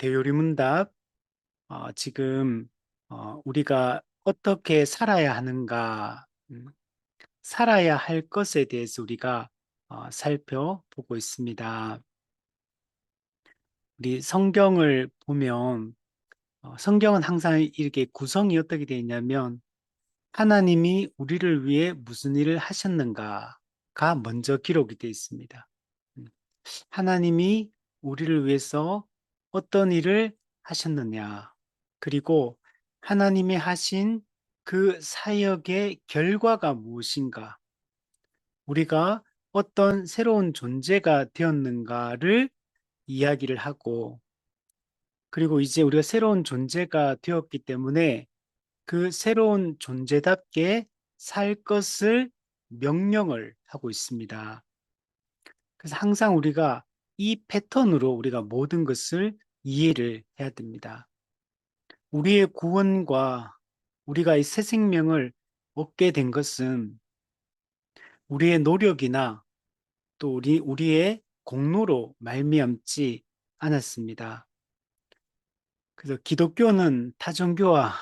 대요리문답, 지금 우리가 어떻게 살아야 하는가, 살아야 할 것에 대해서 우리가 살펴보고 있습니다. 우리 성경을 보면 성경은 항상 이렇게 구성이 어떻게 되어 있냐면 하나님이 우리를 위해 무슨 일을 하셨는가가 먼저 기록이 되어 있습니다. 음, 하나님이 우리를 위해서 어떤 일을 하셨느냐, 그리고 하나님이 하신 그 사역의 결과가 무엇인가, 우리가 어떤 새로운 존재가 되었는가를 이야기를 하고, 그리고 이제 우리가 새로운 존재가 되었기 때문에 그 새로운 존재답게 살 것을 명령을 하고 있습니다. 그래서 항상 우리가 이 패턴으로 우리가 모든 것을 이해를 해야 됩니다. 우리의 구원과 우리가 이 새 생명을 얻게 된 것은 우리의 노력이나 또 우리의 공로로 말미암지 않았습니다. 그래서 기독교는 타종교와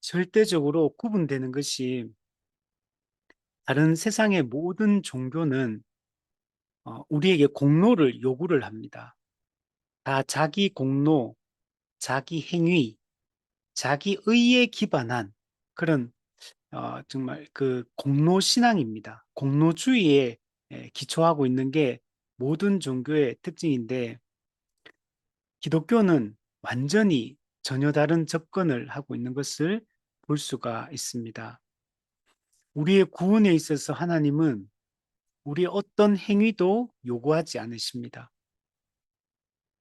절대적으로 구분되는 것이, 다른 세상의 모든 종교는 우리에게 공로를 요구를 합니다. 다 자기 공로, 자기 행위, 자기 의에 기반한 그런 정말 그 공로 신앙입니다. 공로주의에 기초하고 있는 게 모든 종교의 특징인데, 기독교는 완전히 전혀 다른 접근을 하고 있는 것을 볼 수가 있습니다. 우리의 구원에 있어서 하나님은 우리의 어떤 행위도 요구하지 않으십니다.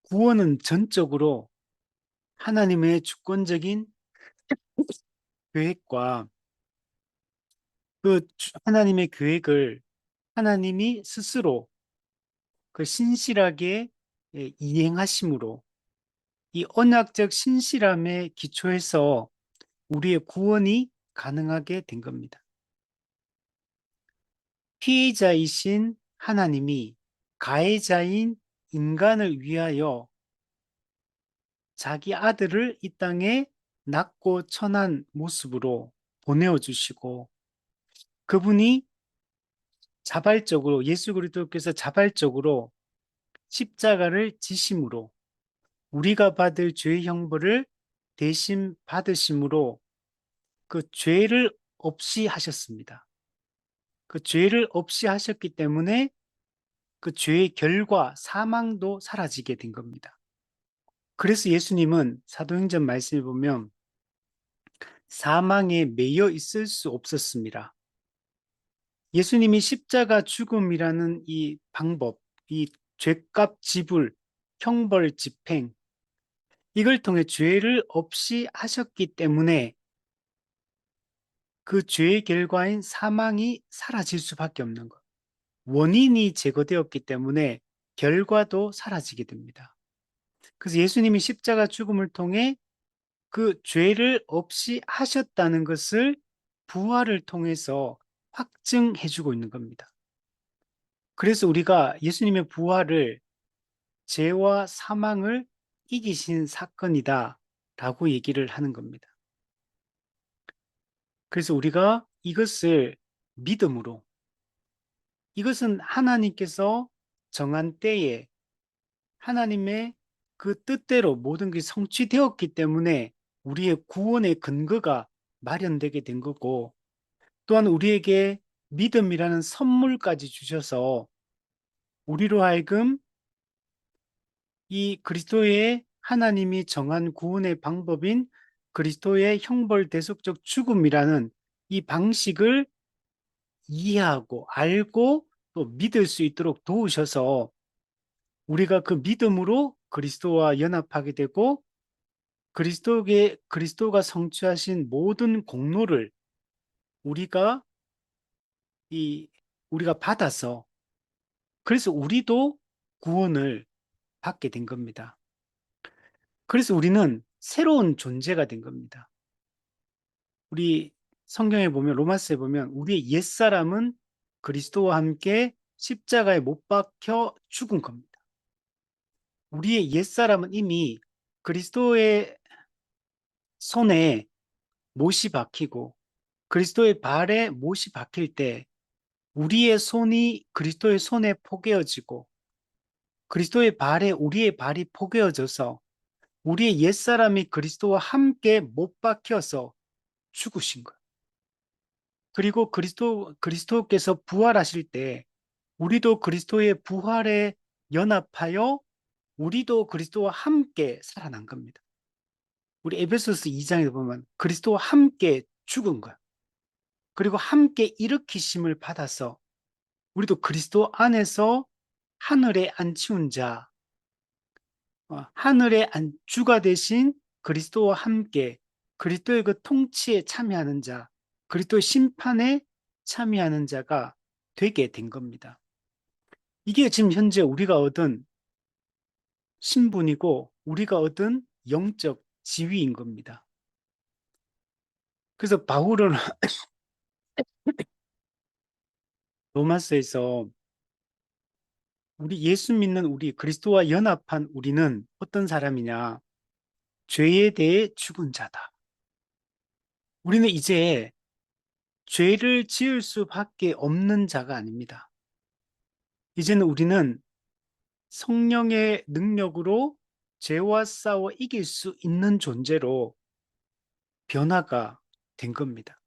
구원은 전적으로 하나님의 주권적인 계획과 하나님의 계획을 하나님이 스스로 신실하게 이행하심으로, 이 언약적 신실함에 기초해서 우리의 구원이 가능하게 된 겁니다. 피해자이신 하나님이 가해자인 인간을 위하여 자기 아들을 이 땅에 낮고 천한 모습으로 보내어 주시고, 그분이 자발적으로, 예수 그리스도께서 자발적으로 십자가를 지심으로 우리가 받을 죄의 형벌을 대신 받으심으로 그 죄를 없이 하셨습니다. 그 죄를 없이 하셨기 때문에 그 죄의 결과 사망도 사라지게 된 겁니다. 그래서 예수님은 사도행전 말씀을 보면 사망에 매여 있을 수 없었습니다. 예수님이 십자가 죽음이라는 이 방법, 이 죄값 지불, 형벌 집행, 이걸 통해 죄를 없이 하셨기 때문에 그 죄의 결과인 사망이 사라질 수밖에 없는 것. 원인이 제거되었기 때문에 결과도 사라지게 됩니다. 그래서 예수님이 십자가 죽음을 통해 그 죄를 없이 하셨다는 것을 부활을 통해서 확증해 주고 있는 겁니다. 그래서 우리가 예수님의 부활을 죄와 사망을 이기신 사건이다 라고 얘기를 하는 겁니다. 그래서 우리가 이것을 믿음으로, 이것은 하나님께서 정한 때에 하나님의 그 뜻대로 모든 것이 성취되었기 때문에 우리의 구원의 근거가 마련되게 된 거고, 또한 우리에게 믿음이라는 선물까지 주셔서 우리로 하여금 이 그리스도의 하나님이 정한 구원의 방법인 그리스도의 형벌 대속적 죽음이라는 이 방식을 이해하고 알고 또 믿을 수 있도록 도우셔서 우리가 그 믿음으로 그리스도와 연합하게 되고, 그리스도가 성취하신 모든 공로를 우리가 우리가 받아서, 그래서 우리도 구원을 받게 된 겁니다. 그래서 우리는 새로운 존재가 된 겁니다. 우리 성경에 보면, 로마서에 보면 우리의 옛사람은 그리스도와 함께 십자가에 못 박혀 죽은 겁니다. 우리의 옛사람은 이미 그리스도의 손에 못이 박히고 그리스도의 발에 못이 박힐 때 우리의 손이 그리스도의 손에 포개어지고 그리스도의 발에 우리의 발이 포개어져서 우리의 옛사람이 그리스도와 함께 못 박혀서 죽으신 거예요. 그리고 그리스도께서 부활하실 때 우리도 그리스도의 부활에 연합하여 우리도 그리스도와 함께 살아난 겁니다. 우리 에베소서 2장에 보면 그리스도와 함께 죽은 거야. 그리고 함께 일으키심을 받아서 우리도 그리스도 안에서 하늘에 앉히운 자, 하늘의 주가 되신 그리스도와 함께 그리스도의 그 통치에 참여하는 자, 그리스도의 심판에 참여하는 자가 되게 된 겁니다. 이게 지금 현재 우리가 얻은 신분이고 우리가 얻은 영적 지위인 겁니다. 그래서 바울은 로마서에서 우리 예수 믿는 우리 그리스도와 연합한 우리는 어떤 사람이냐? 죄에 대해 죽은 자다. 우리는 이제 죄를 지을 수밖에 없는 자가 아닙니다. 이제는 우리는 성령의 능력으로 죄와 싸워 이길 수 있는 존재로 변화가 된 겁니다.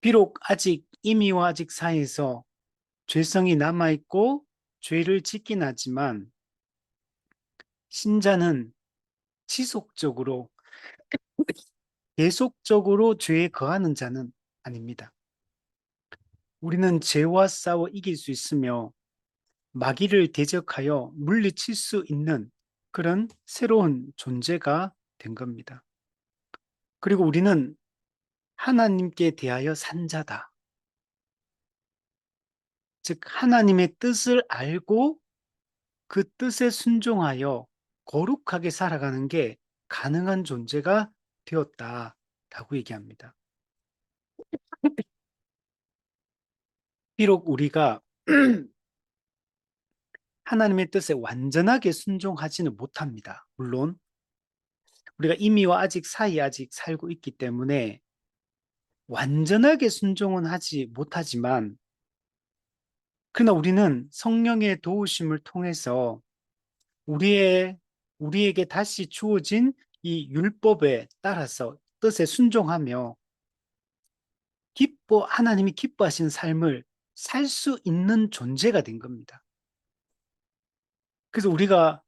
비록 아직 임의와 아직 사이에서 죄성이 남아있고 죄를 짓긴 하지만 신자는 지속적으로 계속적으로 죄에 거하는 자는 아닙니다. 우리는 죄와 싸워 이길 수 있으며 마귀를 대적하여 물리칠 수 있는 그런 새로운 존재가 된 겁니다. 그리고 우리는 하나님께 대하여 산 자다. 즉 하나님의 뜻을 알고 그 뜻에 순종하여 거룩하게 살아가는 게 가능한 존재가 되었다라고 얘기합니다. 비록 우리가 하나님의 뜻에 완전하게 순종하지는 못합니다. 물론 우리가 이미와 아직 사이에 아직 살고 있기 때문에 완전하게 순종은 하지 못하지만 그러나 우리는 성령의 도우심을 통해서 우리에게 다시 주어진 이 율법에 따라서 뜻에 순종하며 하나님이 기뻐하시는 삶을 살 수 있는 존재가 된 겁니다. 그래서 우리가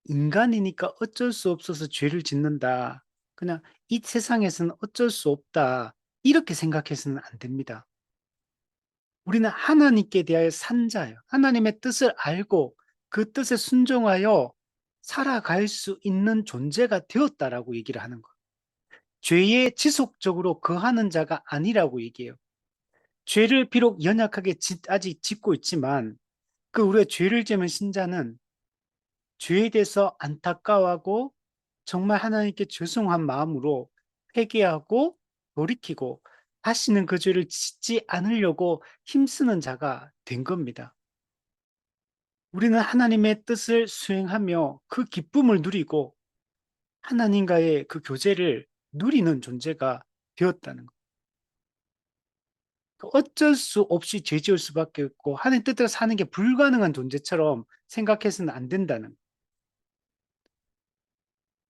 인간이니까 어쩔 수 없어서 죄를 짓는다. 그냥 이 세상에서는 어쩔 수 없다. 이렇게 생각해서는 안 됩니다. 우리는 하나님께 대하여 산 자예요. 하나님의 뜻을 알고 그 뜻에 순종하여 살아갈 수 있는 존재가 되었다라고 얘기를 하는 거예요. 죄에 지속적으로 거하는 자가 아니라고 얘기해요. 죄를 비록 연약하게 아직 짓고 있지만 그 우리가 죄를 지은 신자는 죄에 대해서 안타까워하고 정말 하나님께 죄송한 마음으로 회개하고 돌이키고 다시는 그 죄를 짓지 않으려고 힘쓰는 자가 된 겁니다. 우리는 하나님의 뜻을 수행하며 그 기쁨을 누리고 하나님과의 그 교제를 누리는 존재가 되었다는 것. 어쩔 수 없이 죄 지을 수밖에 없고 하나님 뜻대로 사는 게 불가능한 존재처럼 생각해서는 안 된다는 것.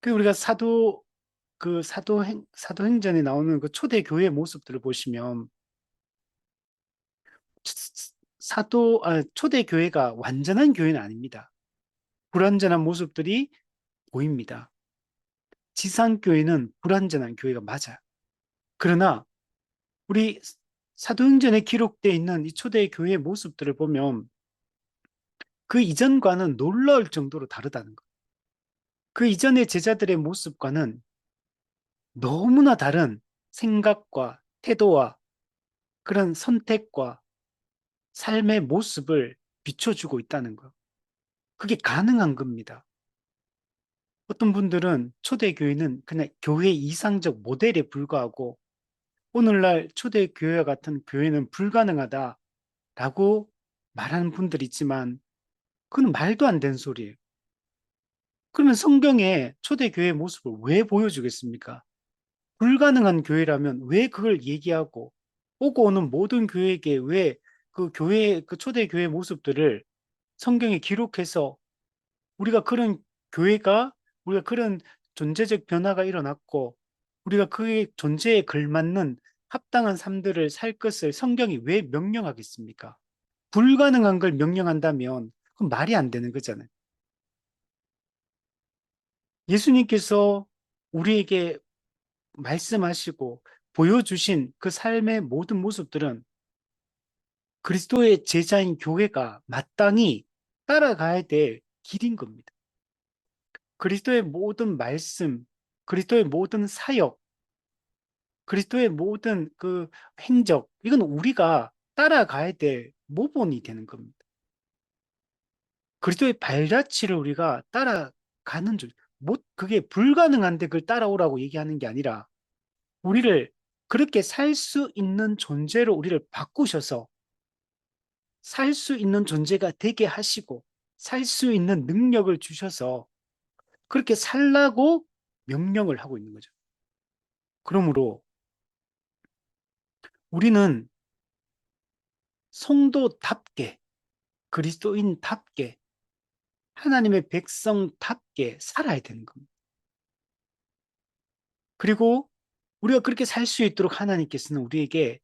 그 우리가 사도행전에 나오는 그 초대 교회 모습들을 보시면 초대 교회가 완전한 교회는 아닙니다. 불완전한 모습들이 보입니다. 지상교회는 불완전한 교회가 맞아요. 그러나 우리 사도행전에 기록되어 있는 이 초대 교회의 모습들을 보면 그 이전과는 놀라울 정도로 다르다는 거예요. 그 이전의 제자들의 모습과는 너무나 다른 생각과 태도와 그런 선택과 삶의 모습을 비춰주고 있다는 거예요. 그게 가능한 겁니다. 어떤 분들은 초대교회는 그냥 교회 이상적 모델에 불과하고 오늘날 초대교회와 같은 교회는 불가능하다라고 말하는 분들이 있지만 그건 말도 안 되는 소리예요. 그러면 성경에 초대교회의 모습을 왜 보여주겠습니까? 불가능한 교회라면 왜 그걸 얘기하고 오고 오는 모든 교회에게 왜 그 교회, 그 초대교회 모습들을 성경에 기록해서 우리가 그런 교회가 우리가 그런 존재적 변화가 일어났고 우리가 그의 존재에 걸맞는 합당한 삶들을 살 것을 성경이 왜 명령하겠습니까? 불가능한 걸 명령한다면 그건 말이 안 되는 거잖아요. 예수님께서 우리에게 말씀하시고 보여주신 그 삶의 모든 모습들은 그리스도의 제자인 교회가 마땅히 따라가야 될 길인 겁니다. 그리스도의 모든 말씀, 그리스도의 모든 사역, 그리스도의 모든 그 행적, 이건 우리가 따라가야 될 모본이 되는 겁니다. 그리스도의 발자취를 우리가 따라가는 줄, 못, 그게 불가능한데 그걸 따라오라고 얘기하는 게 아니라 우리를 그렇게 살 수 있는 존재로 우리를 바꾸셔서 살 수 있는 존재가 되게 하시고 살 수 있는 능력을 주셔서 그렇게 살라고 명령을 하고 있는 거죠. 그러므로 우리는 성도답게 그리스도인답게 하나님의 백성답게 살아야 되는 겁니다. 그리고 우리가 그렇게 살 수 있도록 하나님께서는 우리에게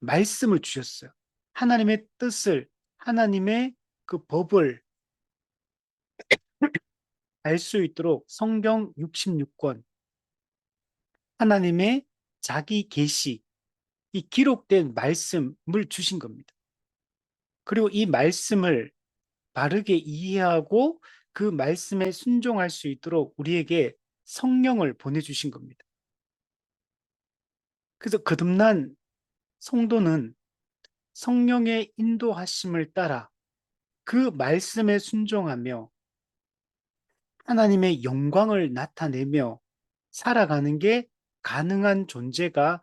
말씀을 주셨어요. 하나님의 뜻을, 하나님의 그 법을 알 수 있도록 성경 66권, 하나님의 자기 계시, 이 기록된 말씀을 주신 겁니다. 그리고 이 말씀을 바르게 이해하고 그 말씀에 순종할 수 있도록 우리에게 성령을 보내주신 겁니다. 그래서 거듭난 성도는 성령의 인도하심을 따라 그 말씀에 순종하며 하나님의 영광을 나타내며 살아가는 게 가능한 존재가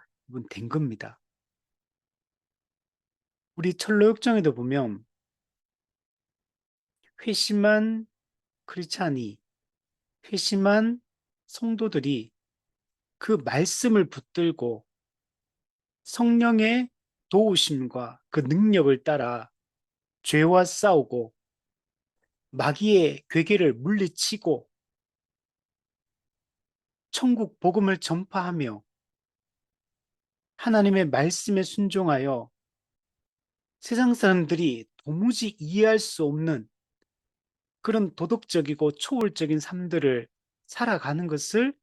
된 겁니다. 우리 철로역정에도 보면 회심한 크리스찬이 회심한 성도들이 그 말씀을 붙들고 성령의 도우심과 그 능력을 따라 죄와 싸우고 마귀의 괴계를 물리치고 천국 복음을 전파하며 하나님의 말씀에 순종하여 세상 사람들이 도무지 이해할 수 없는 그런 도덕적이고 초월적인 삶들을 살아가는 것을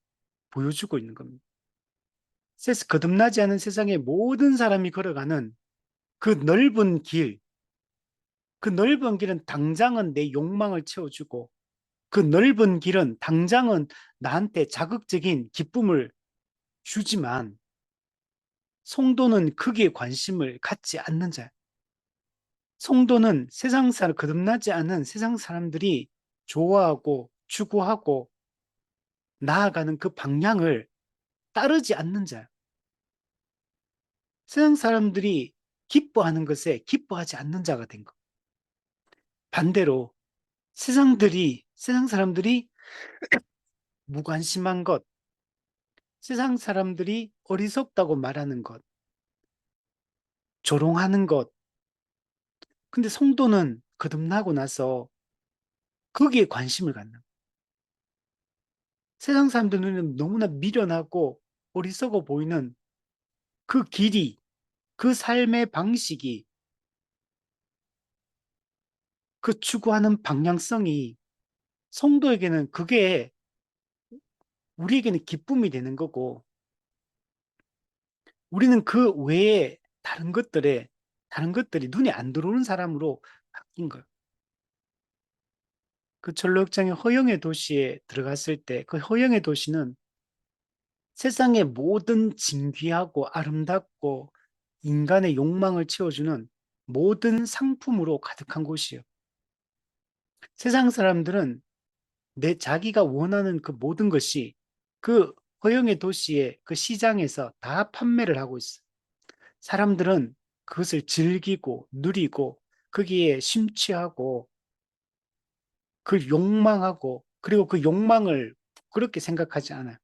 보여주고 있는 겁니다. 거듭나지 않은 세상의 모든 사람이 걸어가는 그 넓은 길, 그 넓은 길은 당장은 내 욕망을 채워주고 그 넓은 길은 당장은 나한테 자극적인 기쁨을 주지만 성도는 크게 관심을 갖지 않는 자예요. 성도는 세상 사람, 거듭나지 않은 세상 사람들이 좋아하고 추구하고 나아가는 그 방향을 따르지 않는 자예요. 세상 사람들이 기뻐하는 것에 기뻐하지 않는 자가 된 것. 반대로 세상 사람들이 무관심한 것, 세상 사람들이 어리석다고 말하는 것, 조롱하는 것. 근데 성도는 거듭나고 나서 거기에 관심을 갖는 거예요. 세상 사람들은 너무나 미련하고 어리석어 보이는 그 길이, 그 삶의 방식이, 그 추구하는 방향성이 성도에게는 그게 우리에게는 기쁨이 되는 거고 우리는 그 외에 다른 것들이 눈에 안 들어오는 사람으로 바뀐 거예요. 그 철로역정의 허영의 도시에 들어갔을 때 그 허영의 도시는 세상의 모든 진귀하고 아름답고 인간의 욕망을 채워주는 모든 상품으로 가득한 곳이에요. 세상 사람들은 내 자기가 원하는 그 모든 것이 그 허영의 도시의 그 시장에서 다 판매를 하고 있어요. 사람들은 그것을 즐기고 누리고 거기에 심취하고 그 욕망하고 그리고 그 욕망을 그렇게 생각하지 않아요.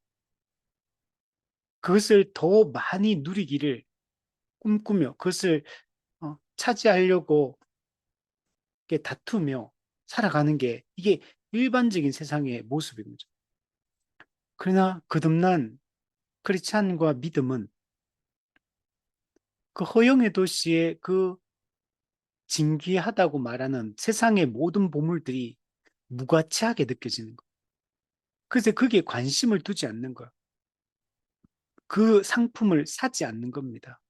그것을 더 많이 누리기를 꿈꾸며 그것을 차지하려고 이렇게 다투며 살아가는 게 이게 일반적인 세상의 모습인 거죠. 그러나 거듭난 크리스찬과 믿음은 그 허영의 도시의 그 진귀하다고 말하는 세상의 모든 보물들이 무가치하게 느껴지는 거. 그래서 거기에 관심을 두지 않는 거야. 그 상품을 사지 않는 겁니다.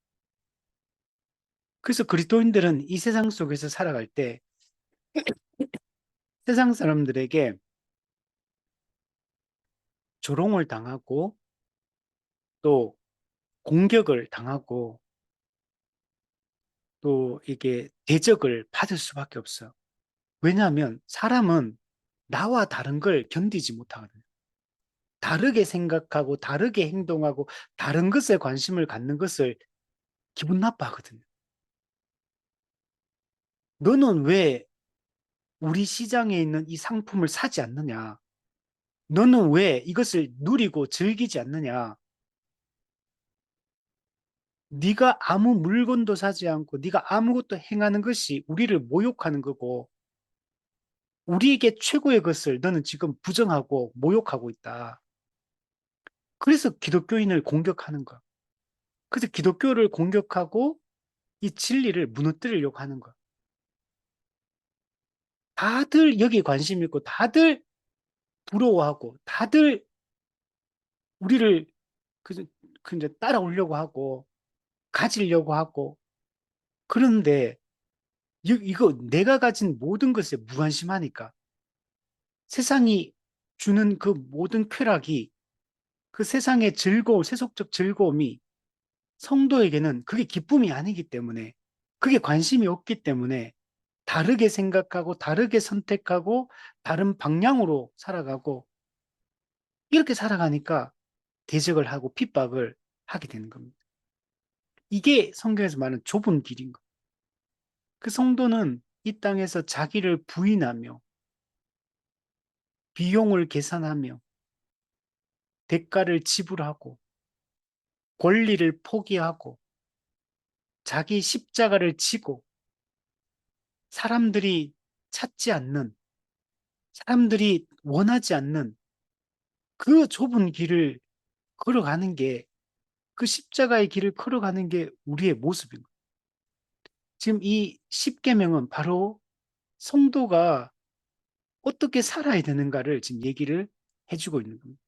그래서 그리스도인들은 이 세상 속에서 살아갈 때 세상 사람들에게 조롱을 당하고 또 공격을 당하고 또 이게 대적을 받을 수밖에 없어요. 왜냐하면 사람은 나와 다른 걸 견디지 못하거든요. 다르게 생각하고 다르게 행동하고 다른 것에 관심을 갖는 것을 기분 나빠하거든요. 너는 왜 우리 시장에 있는 이 상품을 사지 않느냐? 너는 왜 이것을 누리고 즐기지 않느냐? 네가 아무 물건도 사지 않고 네가 아무것도 행하는 것이 우리를 모욕하는 거고 우리에게 최고의 것을 너는 지금 부정하고 모욕하고 있다. 그래서 기독교인을 공격하는 거야. 그래서 기독교를 공격하고 이 진리를 무너뜨리려고 하는 거야. 다들 여기에 관심 있고 다들 부러워하고 다들 우리를 그, 그 이제 따라오려고 하고 가지려고 하고 그런데 이거 내가 가진 모든 것에 무관심하니까 세상이 주는 그 모든 쾌락이 그 세상의 즐거움, 세속적 즐거움이 성도에게는 그게 기쁨이 아니기 때문에 그게 관심이 없기 때문에 다르게 생각하고 다르게 선택하고 다른 방향으로 살아가고 이렇게 살아가니까 대적을 하고 핍박을 하게 되는 겁니다. 이게 성경에서 말하는 좁은 길인 거예요. 그 성도는 이 땅에서 자기를 부인하며 비용을 계산하며 대가를 지불하고 권리를 포기하고 자기 십자가를 지고 사람들이 찾지 않는 사람들이 원하지 않는 그 좁은 길을 걸어가는 게 그 십자가의 길을 걸어가는 게 우리의 모습인 거예요. 지금 이 십계명은 바로 성도가 어떻게 살아야 되는가를 지금 얘기를 해주고 있는 겁니다.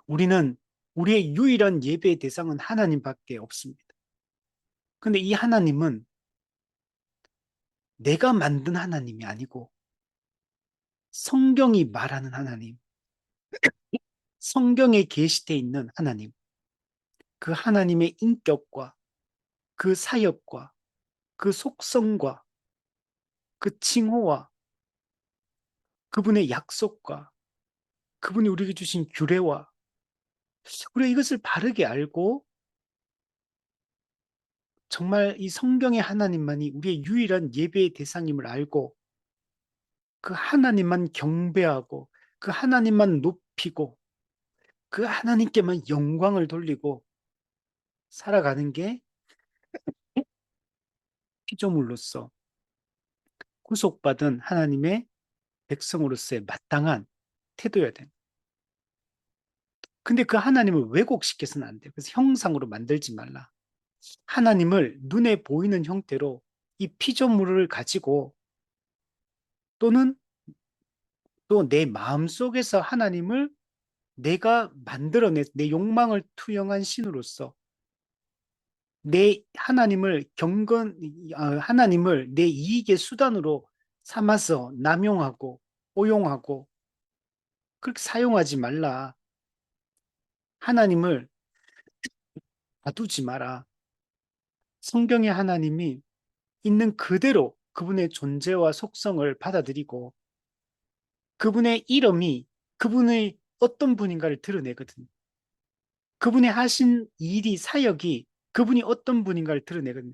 우리는 우리의 유일한 예배의 대상은 하나님밖에 없습니다. 근데 이 하나님은 내가 만든 하나님이 아니고 성경이 말하는 하나님, 성경에 계시되어 있는 하나님, 그 하나님의 인격과 그 사역과 그 속성과 그 칭호와 그분의 약속과 그분이 우리에게 주신 규례와 우리가 이것을 바르게 알고 정말 이 성경의 하나님만이 우리의 유일한 예배의 대상임을 알고 그 하나님만 경배하고 그 하나님만 높이고 그 하나님께만 영광을 돌리고 살아가는 게 피조물로서 구속받은 하나님의 백성으로서의 마땅한 태도여야 돼. 근데 그 하나님을 왜곡시켜서는 안 돼. 그래서 형상으로 만들지 말라. 하나님을 눈에 보이는 형태로 이 피조물을 가지고 또는 또 내 마음 속에서 하나님을 내가 만들어낸 내 욕망을 투영한 신으로서 내 하나님을 하나님을 내 이익의 수단으로 삼아서 남용하고 오용하고 그렇게 사용하지 말라. 하나님을 놔두지 마라. 성경의 하나님이 있는 그대로 그분의 존재와 속성을 받아들이고 그분의 이름이 그분의 어떤 분인가를 드러내거든요. 그분의 하신 일이 사역이 그분이 어떤 분인가를 드러내거든요.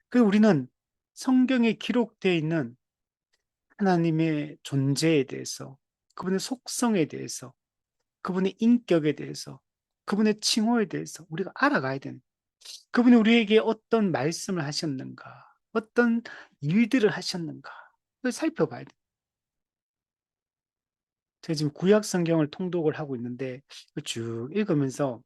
그 우리는 성경에 기록되어 있는 하나님의 존재에 대해서 그분의 속성에 대해서, 그분의 인격에 대해서, 그분의 칭호에 대해서 우리가 알아가야 되는, 그분이 우리에게 어떤 말씀을 하셨는가, 어떤 일들을 하셨는가, 그걸 살펴봐야 돼. 제가 지금 구약 성경을 통독을 하고 있는데 쭉 읽으면서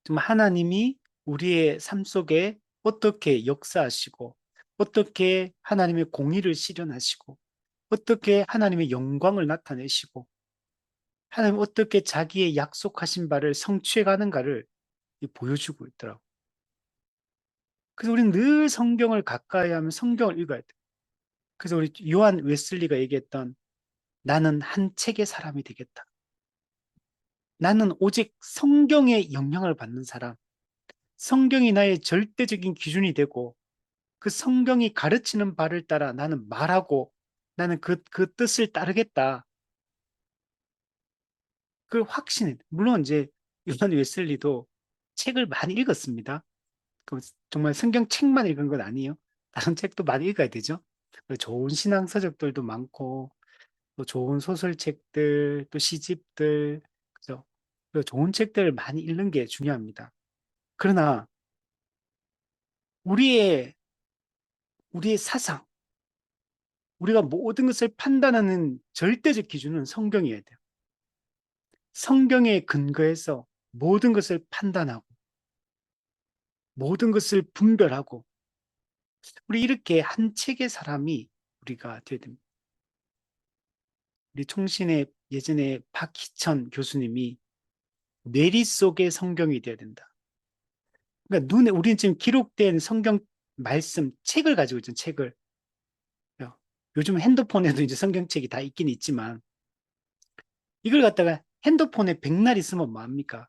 좀 하나님이 우리의 삶 속에 어떻게 역사하시고, 어떻게 하나님의 공의를 실현하시고, 어떻게 하나님의 영광을 나타내시고, 하나님 어떻게 자기의 약속하신 바를 성취해 가는가를 보여주고 있더라고. 그래서 우리는 늘 성경을 가까이 하면 성경을 읽어야 돼. 그래서 우리 요한 웨슬리가 얘기했던 나는 한 책의 사람이 되겠다. 나는 오직 성경의 영향을 받는 사람. 성경이 나의 절대적인 기준이 되고 그 성경이 가르치는 바를 따라 나는 말하고 나는 그 뜻을 따르겠다. 그걸 확신해. 물론 이제 요한 웨슬리도 책을 많이 읽었습니다. 정말 성경 책만 읽은 건 아니에요. 다른 책도 많이 읽어야 되죠. 좋은 신앙 서적들도 많고 또 좋은 소설책들, 또 시집들, 그죠? 좋은 책들을 많이 읽는 게 중요합니다. 그러나 우리의 우리의 사상, 우리가 모든 것을 판단하는 절대적 기준은 성경이어야 돼요. 성경에 근거해서 모든 것을 판단하고 모든 것을 분별하고 우리 이렇게 한 책의 사람이 우리가 되어야 됩니다. 우리 총신의 예전에 박희천 교수님이 뇌리 속의 성경이 되어야 된다. 그러니까 우리는 지금 기록된 성경 말씀 책을 가지고 있잖아요. 책을. 요즘 핸드폰에도 이제 성경책이 다 있긴 있지만 이걸 갖다가 핸드폰에 백날 있으면 뭐합니까?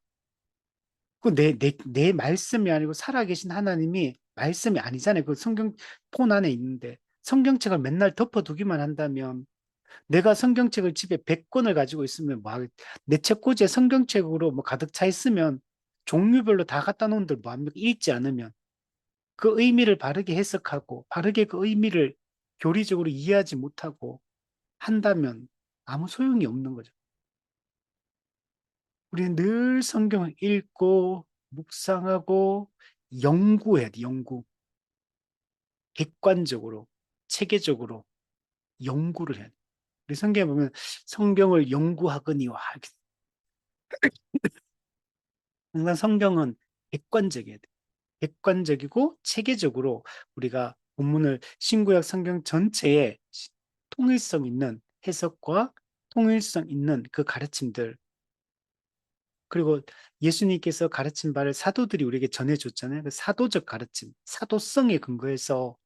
내 말씀이 아니고 살아계신 하나님이 말씀이 아니잖아요. 그 성경 폰 안에 있는데 성경책을 맨날 덮어두기만 한다면 내가 성경책을 집에 100권을 가지고 있으면 내 책꽂이에 성경책으로 뭐 가득 차 있으면 종류별로 다 갖다 놓은들 뭐합니까? 읽지 않으면 그 의미를 바르게 해석하고 바르게 그 의미를 교리적으로 이해하지 못하고 한다면 아무 소용이 없는 거죠. 우리는 늘 성경을 읽고 묵상하고 연구해야 돼, 연구. 객관적으로, 체계적으로 연구를 해야 돼. 우리 성경에 보면 성경을 연구하거니와 항상 성경은 객관적이어야 돼. 객관적이고 체계적으로 우리가 본문을 신구약 성경 전체에 통일성 있는 해석과 통일성 있는 그 가르침들 그리고 예수님께서 가르친 바를 사도들이 우리에게 전해줬잖아요. 그 사도적 가르침, 사도성에 근거해서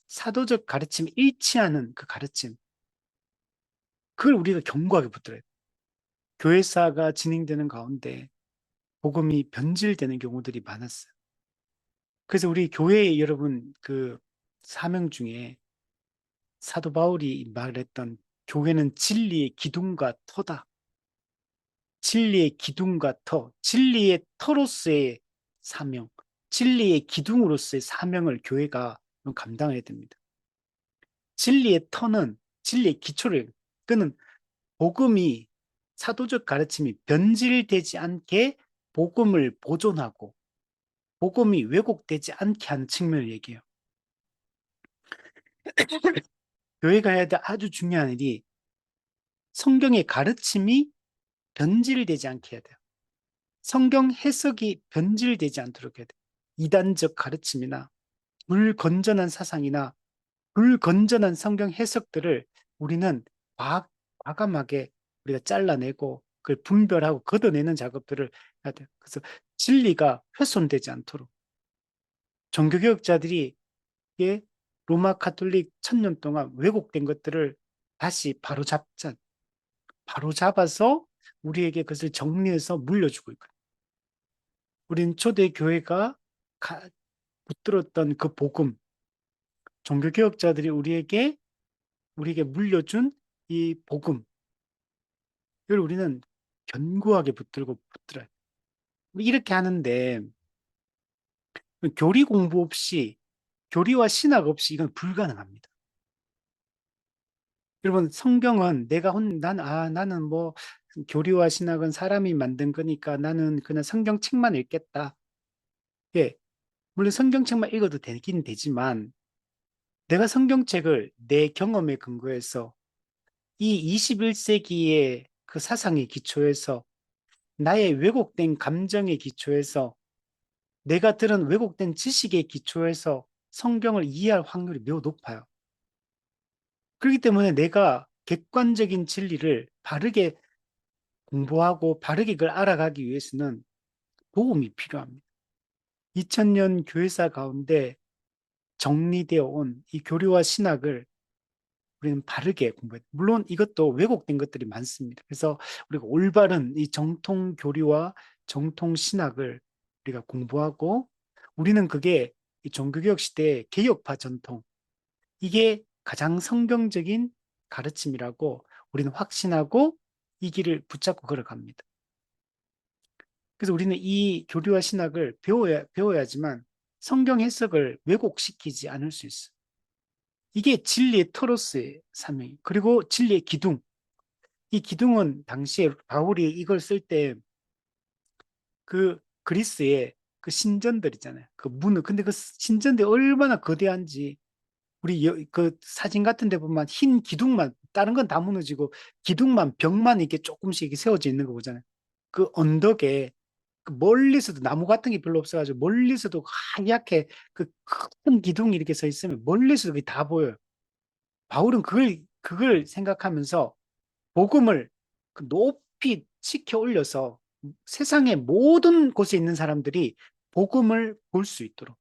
사도적 가르침이 일치하는 그 가르침, 그걸 우리가 견고하게 붙들어야 돼요. 교회사가 진행되는 가운데 복음이 변질되는 경우들이 많았어요. 그래서 우리 교회 여러분 그 사명 중에 사도 바울이 말했던 교회는 진리의 기둥과 터다. 진리의 기둥과 터, 진리의 터로서의 사명, 진리의 기둥으로서의 사명을 교회가 감당해야 됩니다. 진리의 터는 진리의 기초를, 그는 복음이 사도적 가르침이 변질되지 않게 복음을 보존하고 복음이 왜곡되지 않게 하는 측면을 얘기해요. 교회가 해야 될 아주 중요한 일이 성경의 가르침이 변질되지 않게 해야 돼요. 성경 해석이 변질되지 않도록 해야 돼요. 이단적 가르침이나 불건전한 사상이나 불건전한 성경 해석들을 우리는 과감하게 우리가 잘라내고 그걸 분별하고 걷어내는 작업들을 해야 돼요. 그래서 진리가 훼손되지 않도록 종교개혁자들이 로마 카톨릭 1000년 동안 왜곡된 것들을 다시 바로 잡아서 우리에게 그것을 정리해서 물려주고 있거든요. 우리는 초대교회가 붙들었던 그 복음, 종교개혁자들이 우리에게 물려준 이 복음, 이걸 우리는 견고하게 붙들어야 돼. 이렇게 하는데 교리 공부 없이, 교리와 신학 없이 이건 불가능합니다. 여러분, 성경은 나는 뭐, 교리와 신학은 사람이 만든 거니까 나는 그냥 성경책만 읽겠다. 예, 물론 성경책만 읽어도 되긴 되지만, 내가 성경책을 내 경험에 근거해서 이 21세기의 그 사상의 기초에서 나의 왜곡된 감정의 기초에서 내가 들은 왜곡된 지식의 기초에서 성경을 이해할 확률이 매우 높아요. 그렇기 때문에 내가 객관적인 진리를 바르게 공부하고 바르게 그걸 알아가기 위해서는 복음이 필요합니다. 2000년 교회사 가운데 정리되어 온 이 교리와 신학을 우리는 바르게 공부해야 돼요. 물론 이것도 왜곡된 것들이 많습니다. 그래서 우리가 올바른 이 정통 교리와 정통 신학을 우리가 공부하고 우리는 그게 이 종교개혁 시대의 개혁파 전통, 이게 가장 성경적인 가르침이라고 우리는 확신하고 이 길을 붙잡고 걸어갑니다. 그래서 우리는 이 교리와 신학을 배워야지만 성경 해석을 왜곡시키지 않을 수 있어요. 이게 진리의 토로스의 사명, 그리고 진리의 기둥. 이 기둥은 당시에 바울이 이걸 쓸 때 그 그리스의 그 신전들 있잖아요. 그 문을. 근데 그 신전들이 얼마나 거대한지 우리 그 사진 같은 데 보면 흰 기둥만, 다른 건 다 무너지고 기둥만, 벽만 이렇게 조금씩 이렇게 세워져 있는 거 보잖아요. 그 언덕에 그 멀리서도 나무 같은 게 별로 없어가지고 멀리서도 하얗게 그 큰 기둥이 이렇게 서 있으면 멀리서도 그게 다 보여요. 바울은 그걸 생각하면서 복음을 그 높이 치켜 올려서 세상의 모든 곳에 있는 사람들이 복음을 볼 수 있도록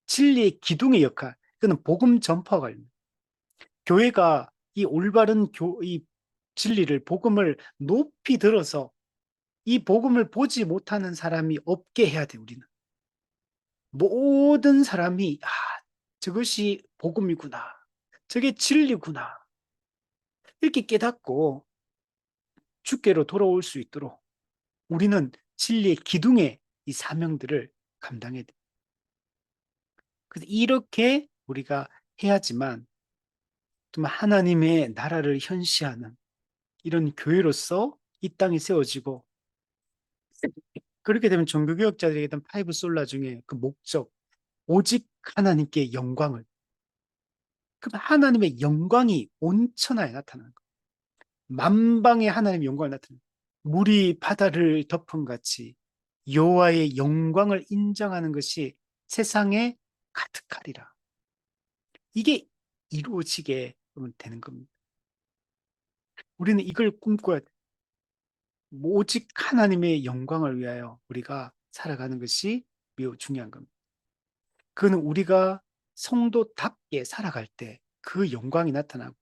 진리의 기둥의 역할, 그는 복음 전파가 있는 교회가 이 올바른 이 진리를 복음을 높이 들어서 이 복음을 보지 못하는 사람이 없게 해야 돼. 우리는 모든 사람이 저것이 복음이구나, 저게 진리구나 이렇게 깨닫고 주께로 돌아올 수 있도록 우리는 진리의 기둥의 이 사명들을 감당해야 돼. 그래서 이렇게 우리가 해야지만 좀 하나님의 나라를 현시하는 이런 교회로서 이 땅이 세워지고, 그렇게 되면 종교개혁자들에게 있던 파이브 솔라 중에 그 목적, 오직 하나님께 영광을, 그럼 하나님의 영광이 온 천하에 나타나는 거예요. 만방의 하나님의 영광을 나타내는 거예요. 물이 바다를 덮은 같이 여호와의 영광을 인정하는 것이 세상에 가득하리라. 이게 이루어지게 되는 겁니다. 우리는 이걸 꿈꿔야 돼. 오직 하나님의 영광을 위하여 우리가 살아가는 것이 매우 중요한 겁니다. 그는 우리가 성도답게 살아갈 때 그 영광이 나타나고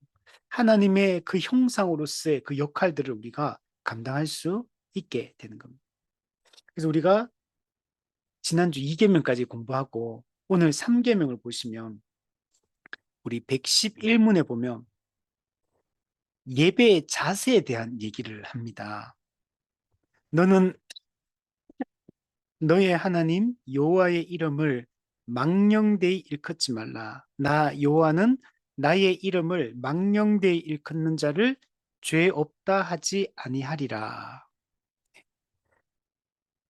하나님의 그 형상으로서의 그 역할들을 우리가 감당할 수 있게 되는 겁니다. 그래서 우리가 지난주 2계명까지 공부하고 오늘 3계명을 보시면 우리 111문에 보면 예배의 자세에 대한 얘기를 합니다. 너는 너의 하나님 여호와의 이름을 망령되이 일컫지 말라. 나 여호와는 나의 이름을 망령되이 일컫는 자를 죄 없다 하지 아니하리라.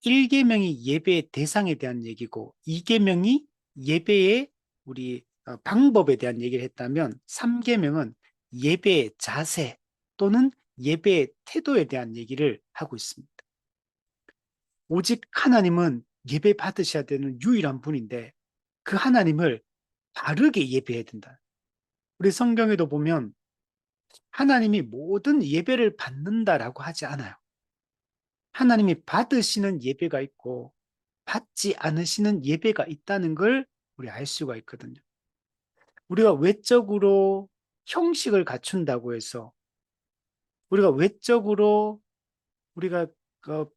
1계명이 예배의 대상에 대한 얘기고 2계명이 예배의 우리 방법에 대한 얘기를 했다면 3계명은 예배의 자세 또는 예배의 태도에 대한 얘기를 하고 있습니다. 오직 하나님은 예배 받으셔야 되는 유일한 분인데 그 하나님을 바르게 예배해야 된다. 우리 성경에도 보면 하나님이 모든 예배를 받는다라고 하지 않아요. 하나님이 받으시는 예배가 있고 받지 않으시는 예배가 있다는 걸 우리 알 수가 있거든요. 우리가 외적으로 형식을 갖춘다고 해서 우리가 외적으로 우리가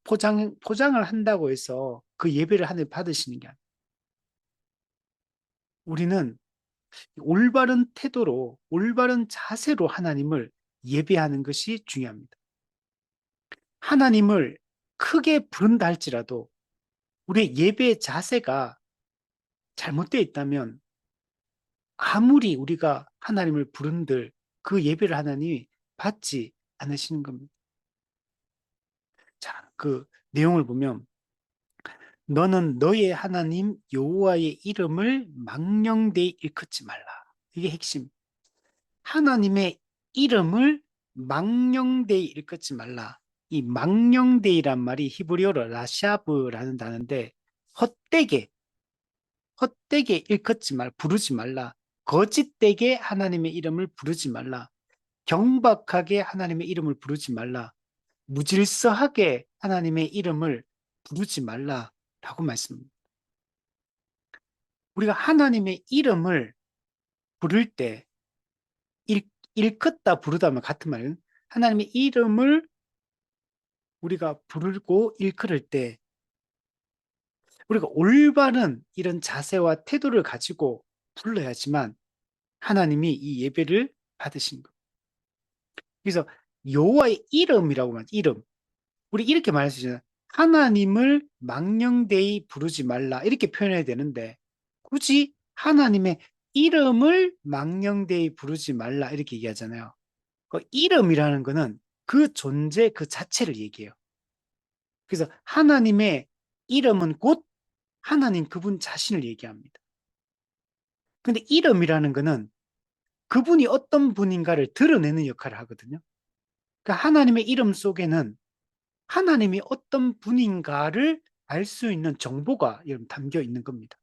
포장을 한다고 해서 그 예배를 하나님 받으시는 게 아니에요. 우리는 올바른 태도로, 올바른 자세로 하나님을 예배하는 것이 중요합니다. 하나님을 크게 부른다 할지라도 우리의 예배 자세가 잘못되어 있다면 아무리 우리가 하나님을 부른들 그 예배를 하나님이 받지 않으시는 겁니다. 자, 그 내용을 보면 너는 너의 하나님 여호와의 이름을 망령되이 일컫지 말라. 이게 핵심. 하나님의 이름을 망령되이 일컫지 말라. 이 망령되이란 말이 히브리어로 라샤브라는 단어인데 헛되게 헛되게 일컫지 말 부르지 말라. 거짓되게 하나님의 이름을 부르지 말라. 경박하게 하나님의 이름을 부르지 말라. 무질서하게 하나님의 이름을 부르지 말라라고 말씀합니다. 우리가 하나님의 이름을 부를 때 일컫다 부르다면 같은 말이에요. 하나님의 이름을 우리가 부르고 일컬을 때 우리가 올바른 이런 자세와 태도를 가지고 불러야지만 하나님이 이 예배를 받으신 것. 그래서 여호와의 이름이라고 말하죠. 이름. 우리 이렇게 말할 수 있잖아요. 하나님을 망령되이 부르지 말라 이렇게 표현해야 되는데 굳이 하나님의 이름을 망령되이 부르지 말라 이렇게 얘기하잖아요. 그 이름이라는 거는 그 존재 그 자체를 얘기해요. 그래서 하나님의 이름은 곧 하나님 그분 자신을 얘기합니다. 근데 이름이라는 거는 그분이 어떤 분인가를 드러내는 역할을 하거든요. 그러니까 하나님의 이름 속에는 하나님이 어떤 분인가를 알 수 있는 정보가 담겨 있는 겁니다.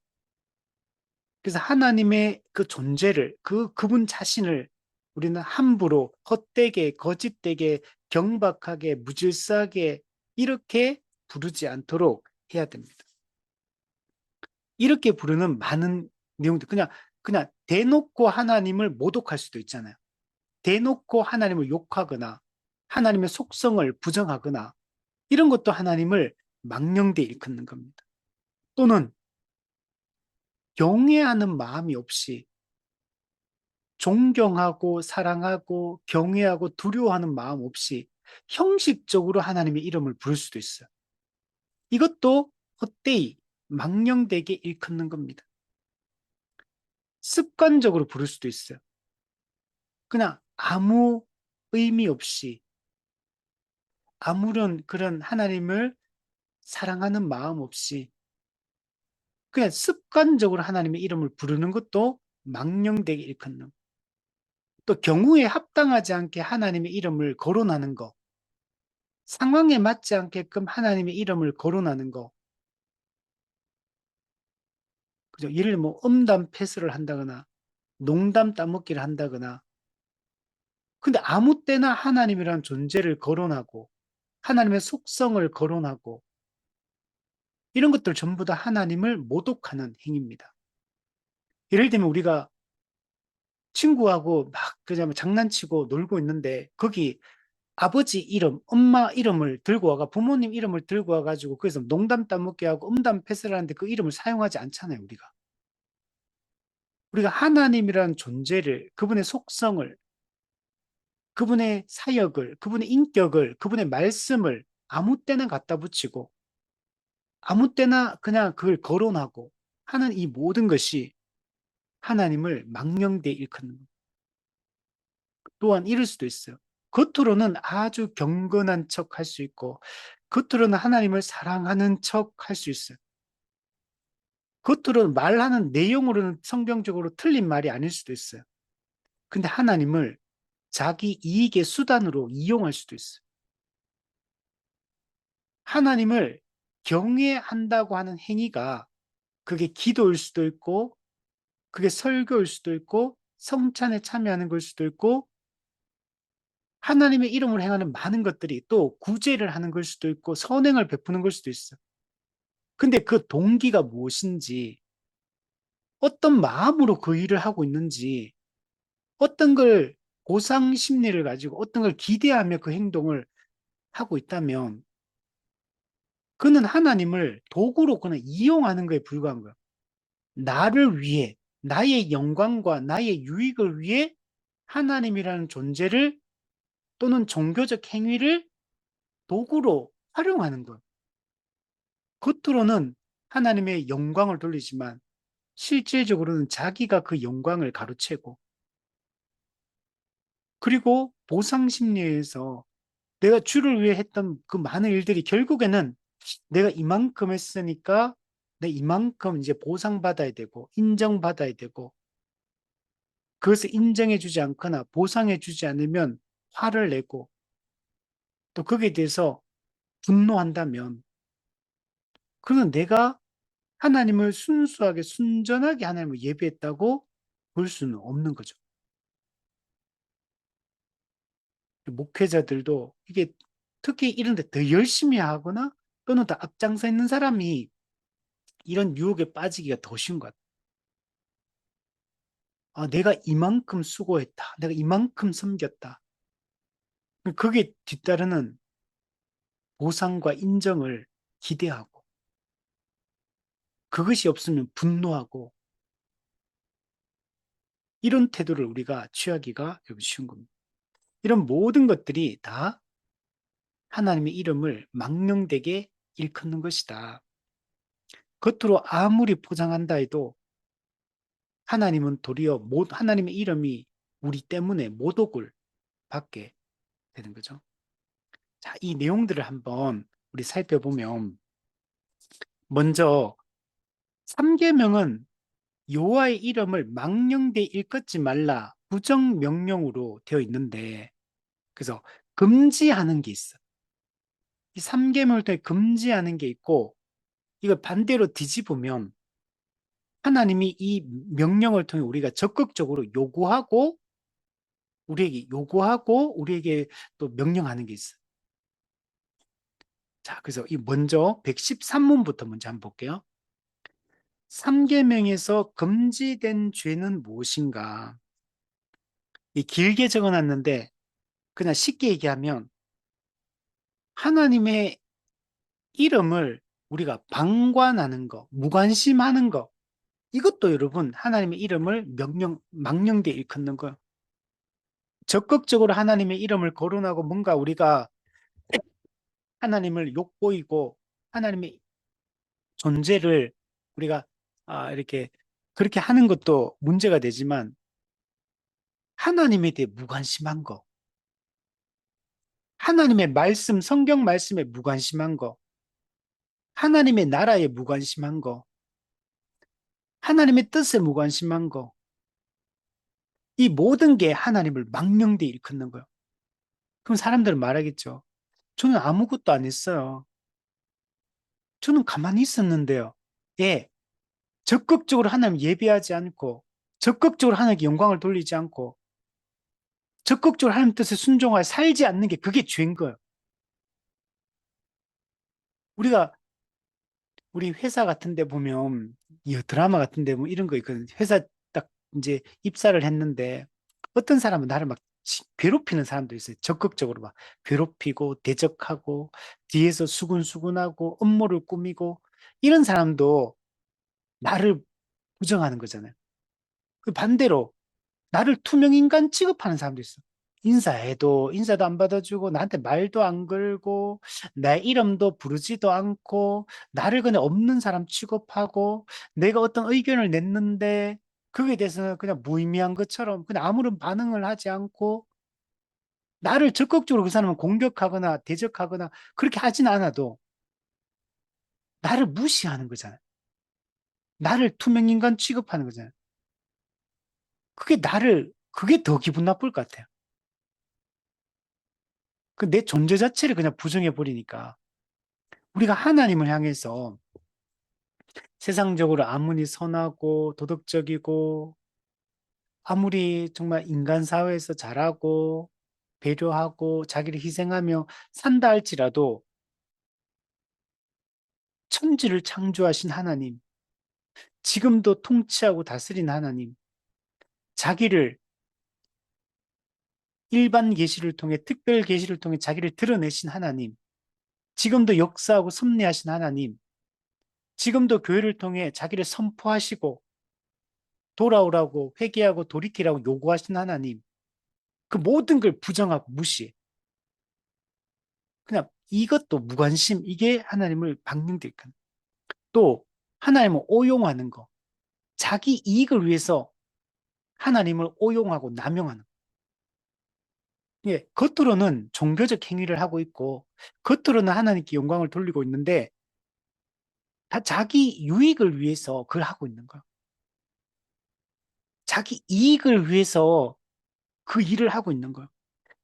그래서 하나님의 그 존재를, 그분 자신을 우리는 함부로 헛되게, 거짓되게, 경박하게, 무질서하게 이렇게 부르지 않도록 해야 됩니다. 이렇게 부르는 많은 내용들, 그냥 대놓고 하나님을 모독할 수도 있잖아요. 대놓고 하나님을 욕하거나 하나님의 속성을 부정하거나 이런 것도 하나님을 망령되이 일컫는 겁니다. 또는 경외하는 마음이 없이 존경하고 사랑하고 경외하고 두려워하는 마음 없이 형식적으로 하나님의 이름을 부를 수도 있어요. 이것도 헛되이 망령되게 일컫는 겁니다. 습관적으로 부를 수도 있어요. 그냥 아무 의미 없이 아무런 그런 하나님을 사랑하는 마음 없이 그냥 습관적으로 하나님의 이름을 부르는 것도 망령되게 일컫는. 또 경우에 합당하지 않게 하나님의 이름을 거론하는 거, 상황에 맞지 않게끔 하나님의 이름을 거론하는 거, 그죠? 예를 들면 뭐 음담 패스를 한다거나 농담 따먹기를 한다거나, 근데 아무 때나 하나님이라는 존재를 거론하고 하나님의 속성을 거론하고 이런 것들 전부 다 하나님을 모독하는 행위입니다. 예를 들면 우리가 친구하고 막 그냥 장난치고 놀고 있는데 거기 아버지 이름, 엄마 이름을 들고 와가 부모님 이름을 들고 와가지고 거기서 농담 따먹게 하고 음담 패스를 하는데 그 이름을 사용하지 않잖아요, 우리가. 우리가 하나님이라는 존재를, 그분의 속성을, 그분의 사역을, 그분의 인격을, 그분의 말씀을 아무 때나 갖다 붙이고 아무 때나 그냥 그걸 거론하고 하는 이 모든 것이 하나님을 망령되이 일컫는 것. 또한 이럴 수도 있어요. 겉으로는 아주 경건한 척 할 수 있고 겉으로는 하나님을 사랑하는 척 할 수 있어요. 겉으로는 말하는 내용으로는 성경적으로 틀린 말이 아닐 수도 있어요. 근데 하나님을 자기 이익의 수단으로 이용할 수도 있어요. 하나님을 경외한다고 하는 행위가 그게 기도일 수도 있고 그게 설교일 수도 있고 성찬에 참여하는 걸 수도 있고 하나님의 이름으로 행하는 많은 것들이 또 구제를 하는 걸 수도 있고 선행을 베푸는 걸 수도 있어요. 근데 그 동기가 무엇인지 어떤 마음으로 그 일을 하고 있는지 어떤 걸 보상 심리를 가지고 어떤 걸 기대하며 그 행동을 하고 있다면 그는 하나님을 도구로 그냥 이용하는 거에 불과한 거예요. 나를 위해 나의 영광과 나의 유익을 위해 하나님이라는 존재를 또는 종교적 행위를 도구로 활용하는 것. 겉으로는 하나님의 영광을 돌리지만 실질적으로는 자기가 그 영광을 가로채고 그리고 보상 심리에서 내가 주를 위해 했던 그 많은 일들이 결국에는 내가 이만큼 했으니까 내 이만큼 이제 보상받아야 되고 인정받아야 되고 그것을 인정해주지 않거나 보상해주지 않으면 화를 내고 또 거기에 대해서 분노한다면 그는 내가 하나님을 순수하게 순전하게 하나님을 예배했다고 볼 수는 없는 거죠. 목회자들도 이게 특히 이런 데 더 열심히 하거나 또는 더 앞장서 있는 사람이 이런 유혹에 빠지기가 더 쉬운 것 같아요. 아, 내가 이만큼 수고했다. 내가 이만큼 섬겼다. 그게 뒤따르는 보상과 인정을 기대하고 그것이 없으면 분노하고 이런 태도를 우리가 취하기가 쉬운 겁니다. 이런 모든 것들이 다 하나님의 이름을 망령되게 일컫는 것이다. 겉으로 아무리 포장한다 해도 하나님은 도리어 하나님의 이름이 우리 때문에 모독을 받게 되는 거죠. 자, 이 내용들을 한번 우리 살펴보면 먼저 3계명은 여호와의 이름을 망령되이 일컫지 말라 부정 명령으로 되어 있는데 그래서 금지하는 게 있어. 이 3계명을 통해 금지하는 게 있고 이걸 반대로 뒤집으면 하나님이 이 명령을 통해 우리가 적극적으로 요구하고 우리에게 또 명령하는 게 있어요. 자, 그래서 이 먼저 113문부터 먼저 한번 볼게요. 3계명에서 금지된 죄는 무엇인가? 이 길게 적어놨는데 그냥 쉽게 얘기하면 하나님의 이름을 우리가 방관하는 거, 무관심하는 거, 이것도 여러분 하나님의 이름을 망령되이 일컫는 거예요. 적극적으로 하나님의 이름을 거론하고 뭔가 우리가 하나님을 욕보이고 하나님의 존재를 우리가 이렇게 그렇게 하는 것도 문제가 되지만 하나님에 대해 무관심한 거, 하나님의 말씀, 성경 말씀에 무관심한 거, 하나님의 나라에 무관심한 거, 하나님의 뜻에 무관심한 거, 이 모든 게 하나님을 망령되이 일컫는 거예요. 그럼 사람들은 말하겠죠. 저는 아무것도 안 했어요. 저는 가만히 있었는데요. 예, 적극적으로 하나님 예배하지 않고, 적극적으로 하나님께 영광을 돌리지 않고, 적극적으로 하나님 뜻에 순종하여 살지 않는 게 그게 죄인 거예요. 우리가 우리 회사 같은 데 보면 이 드라마 같은 데 보면 이런 거 있거든. 회사 딱 이제 입사를 했는데 어떤 사람은 나를 막 괴롭히는 사람도 있어요. 적극적으로 막 괴롭히고 대적하고 뒤에서 수군수군하고 음모를 꾸미고 이런 사람도 나를 부정하는 거잖아요. 그 반대로 나를 투명인간 취급하는 사람도 있어. 인사해도 인사도 안 받아주고 나한테 말도 안 걸고 내 이름도 부르지도 않고 나를 그냥 없는 사람 취급하고 내가 어떤 의견을 냈는데 그거에 대해서는 그냥 무의미한 것처럼 그냥 아무런 반응을 하지 않고 나를 적극적으로 그 사람을 공격하거나 대적하거나 그렇게 하진 않아도 나를 무시하는 거잖아요. 나를 투명인간 취급하는 거잖아요. 그게 더 기분 나쁠 것 같아요. 그 내 존재 자체를 그냥 부정해 버리니까 우리가 하나님을 향해서 세상적으로 아무리 선하고 도덕적이고 아무리 정말 인간 사회에서 잘하고 배려하고 자기를 희생하며 산다 할지라도 천지를 창조하신 하나님, 지금도 통치하고 다스린 하나님, 자기를 일반 계시를 통해 특별 계시를 통해 자기를 드러내신 하나님, 지금도 역사하고 섭리하신 하나님, 지금도 교회를 통해 자기를 선포하시고 돌아오라고 회개하고 돌이키라고 요구하신 하나님, 그 모든 걸 부정하고 무시해. 그냥 이것도 무관심, 이게 하나님을 방명들건. 또 하나님을 오용하는 거, 자기 이익을 위해서 하나님을 오용하고 남용하는 거. 예, 겉으로는 종교적 행위를 하고 있고, 겉으로는 하나님께 영광을 돌리고 있는데, 다 자기 유익을 위해서 그걸 하고 있는 거예요. 자기 이익을 위해서 그 일을 하고 있는 거예요.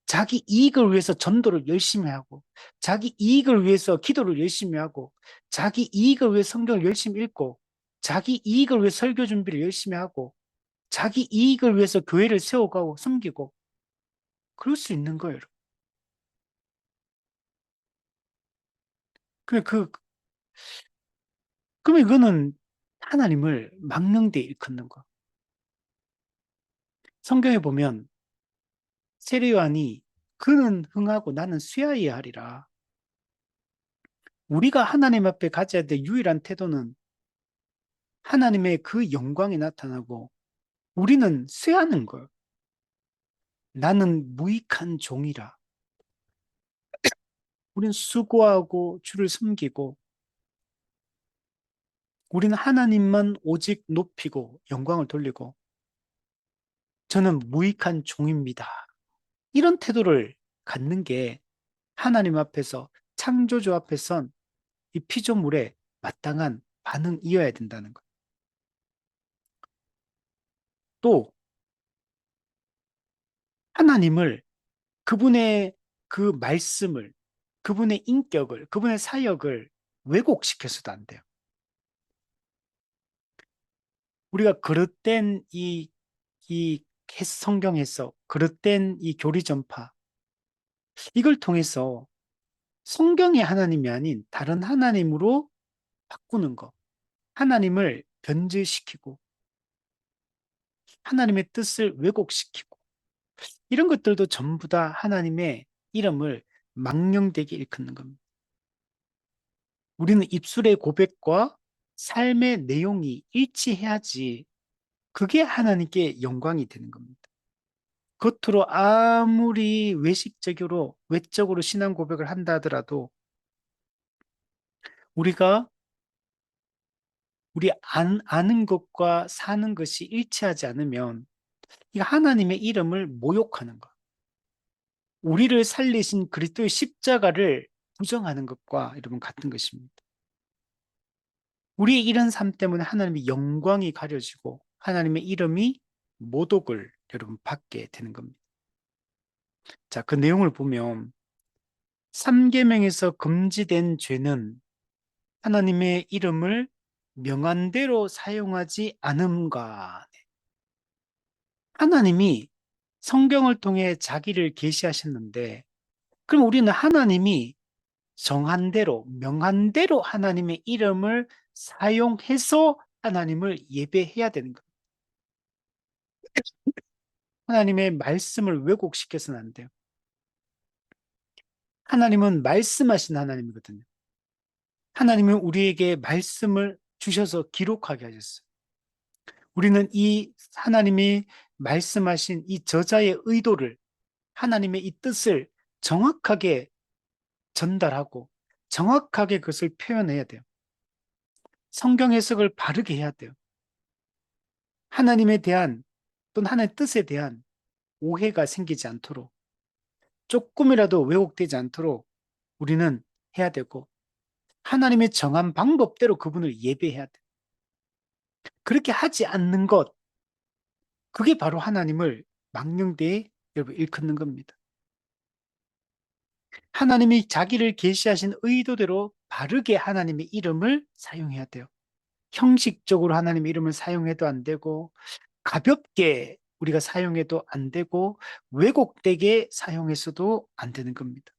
자기 이익을 위해서 전도를 열심히 하고, 자기 이익을 위해서 기도를 열심히 하고, 자기 이익을 위해 성경을 열심히 읽고, 자기 이익을 위해 설교 준비를 열심히 하고, 자기 이익을 위해서 교회를 세워가고 섬기고, 그럴 수 있는 거예요. 그러면 그러면 이거는 하나님을 망령되이 일컫는 거. 성경에 보면 세례요한이 그는 흥하고 나는 쇠하여야 하리라. 우리가 하나님 앞에 가져야 될 유일한 태도는 하나님의 그 영광이 나타나고 우리는 쇠하는 거예요. 나는 무익한 종이라. 우리는 수고하고 주를 섬기고 우리는 하나님만 오직 높이고 영광을 돌리고 저는 무익한 종입니다. 이런 태도를 갖는 게 하나님 앞에서 창조주 앞에 선 이 피조물에 마땅한 반응이어야 된다는 것. 또 하나님을 그분의 그 말씀을 그분의 인격을 그분의 사역을 왜곡시켜서도 안 돼요. 우리가 그릇된 이 성경 해석, 그릇된 이 교리 전파 이걸 통해서 성경의 하나님이 아닌 다른 하나님으로 바꾸는 것. 하나님을 변질시키고 하나님의 뜻을 왜곡시키고 이런 것들도 전부 다 하나님의 이름을 망령되게 일컫는 겁니다. 우리는 입술의 고백과 삶의 내용이 일치해야지 그게 하나님께 영광이 되는 겁니다. 겉으로 아무리 외식적으로 외적으로 신앙 고백을 한다 하더라도 우리가 우리 아는 것과 사는 것이 일치하지 않으면 이거 하나님의 이름을 모욕하는 것. 우리를 살리신 그리스도의 십자가를 부정하는 것과 여러분 같은 것입니다. 우리의 이런 삶 때문에 하나님의 영광이 가려지고 하나님의 이름이 모독을 여러분 받게 되는 겁니다. 자, 그 내용을 보면 3계명에서 금지된 죄는 하나님의 이름을 명한 대로 사용하지 않음과 하나님이 성경을 통해 자기를 계시하셨는데 그럼 우리는 하나님이 정한 대로 명한 대로 하나님의 이름을 사용해서 하나님을 예배해야 되는 거예요. 하나님의 말씀을 왜곡시켜서는 안 돼요. 하나님은 말씀하신 하나님이거든요. 하나님은 우리에게 말씀을 주셔서 기록하게 하셨어요. 우리는 이 하나님이 말씀하신 이 저자의 의도를 하나님의 이 뜻을 정확하게 전달하고 정확하게 그것을 표현해야 돼요. 성경 해석을 바르게 해야 돼요. 하나님에 대한 또는 하나님의 뜻에 대한 오해가 생기지 않도록 조금이라도 왜곡되지 않도록 우리는 해야 되고 하나님의 정한 방법대로 그분을 예배해야 돼요. 그렇게 하지 않는 것, 그게 바로 하나님을 망령되이 여러분 일컫는 겁니다. 하나님이 자기를 계시하신 의도대로 바르게 하나님의 이름을 사용해야 돼요. 형식적으로 하나님의 이름을 사용해도 안 되고 가볍게 우리가 사용해도 안 되고 왜곡되게 사용해서도 안 되는 겁니다.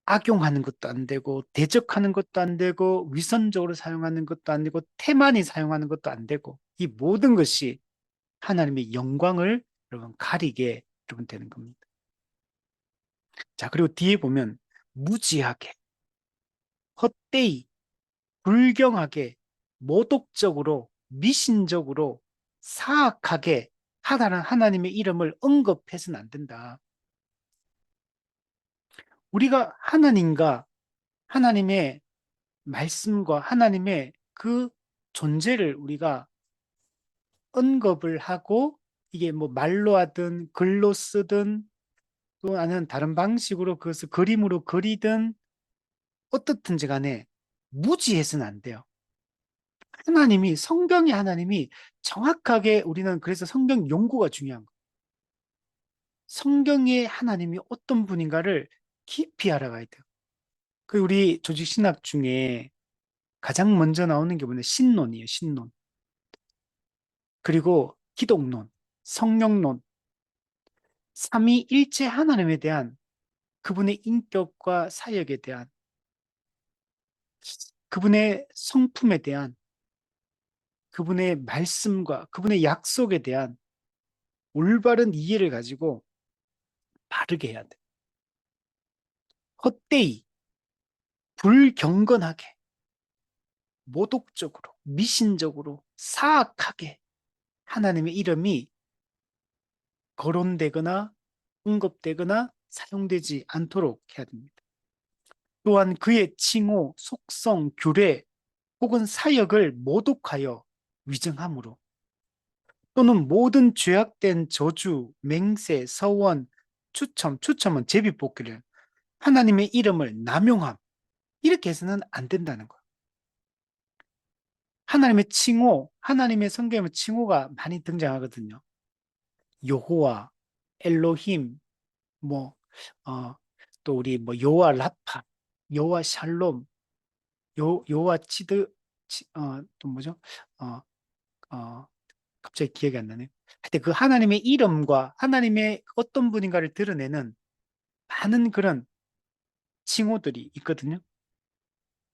악용하는 것도 안 되고 대적하는 것도 안 되고 위선적으로 사용하는 것도 안 되고 태만히 사용하는 것도 안 되고 이 모든 것이 하나님의 영광을 여러분 가리게 여러분 되는 겁니다. 자, 그리고 뒤에 보면 무지하게, 헛되이, 불경하게, 모독적으로, 미신적으로, 사악하게 하나님의 이름을 언급해서는 안 된다. 우리가 하나님과 하나님의 말씀과 하나님의 그 존재를 우리가 언급을 하고 이게 뭐 말로 하든 글로 쓰든 또 아니면 다른 방식으로 그것을 그림으로 그리든 어떻든지 간에 무지해서는 안 돼요. 성경의 하나님이 정확하게 우리는 그래서 성경 연구가 중요한 거예요. 성경의 하나님이 어떤 분인가를 깊이 알아가야 돼요. 그 우리 조직신학 중에 가장 먼저 나오는 게 뭐냐? 신론이에요, 신론. 그리고 기독론, 성령론, 삼위일체 하나님에 대한 그분의 인격과 사역에 대한 그분의 성품에 대한 그분의 말씀과 그분의 약속에 대한 올바른 이해를 가지고 바르게 해야 돼. 헛되이, 불경건하게, 모독적으로, 미신적으로, 사악하게 하나님의 이름이 거론되거나 언급되거나 사용되지 않도록 해야 됩니다. 또한 그의 칭호, 속성, 규례 혹은 사역을 모독하여 위증함으로 또는 모든 죄악된 저주, 맹세, 서원, 추첨은 제비뽑기를 하나님의 이름을 남용함 이렇게 해서는 안 된다는 거예요. 하나님의 칭호, 하나님의 성경에 칭호가 많이 등장하거든요. 여호와, 엘로힘, 뭐, 어, 또 우리 뭐 여호와 라파, 여호와 샬롬, 여호와 또 뭐죠? 어, 어, 갑자기 기억이 안 나네요. 하여튼 그 하나님의 이름과 하나님의 어떤 분인가를 드러내는 많은 그런 칭호들이 있거든요.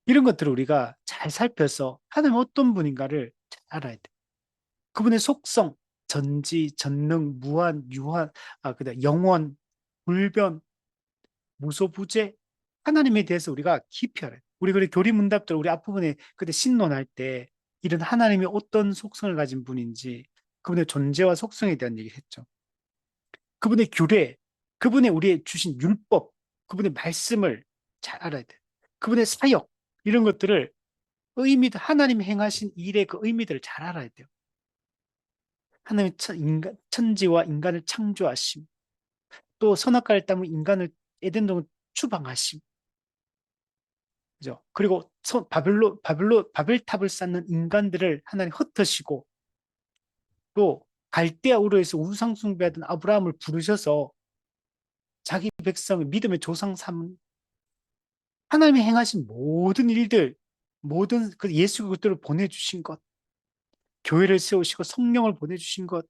이런 것들을 우리가 잘 살펴서 하나님 어떤 분인가를 잘 알아야 돼. 그분의 속성, 전지, 전능, 무한, 유한, 그다음 영원, 불변, 무소부재, 하나님에 대해서 우리가 깊이 알아야 돼. 우리 그래 교리문답들 우리 앞부분에 그때 신론할 때 이런 하나님이 어떤 속성을 가진 분인지 그분의 존재와 속성에 대한 얘기를 했죠. 그분의 규례, 그분의 우리의 주신 율법, 그분의 말씀을 잘 알아야 돼. 그분의 사역, 이런 것들을 하나님이 행하신 일의 그 의미들을 잘 알아야 돼요. 하나님이 천지와 인간을 창조하심, 또 선악과를 따면 인간을 에덴동을 추방하심, 그죠? 그리고 바벨탑을 쌓는 인간들을 하나님 흩으시고, 또 갈대아 우르에서 우상 숭배하던 아브라함을 부르셔서 자기 백성을 믿음의 조상 삼은 하나님이 행하신 모든 일들, 모든 그 예수 그리스도를 보내주신 것, 교회를 세우시고 성령을 보내주신 것,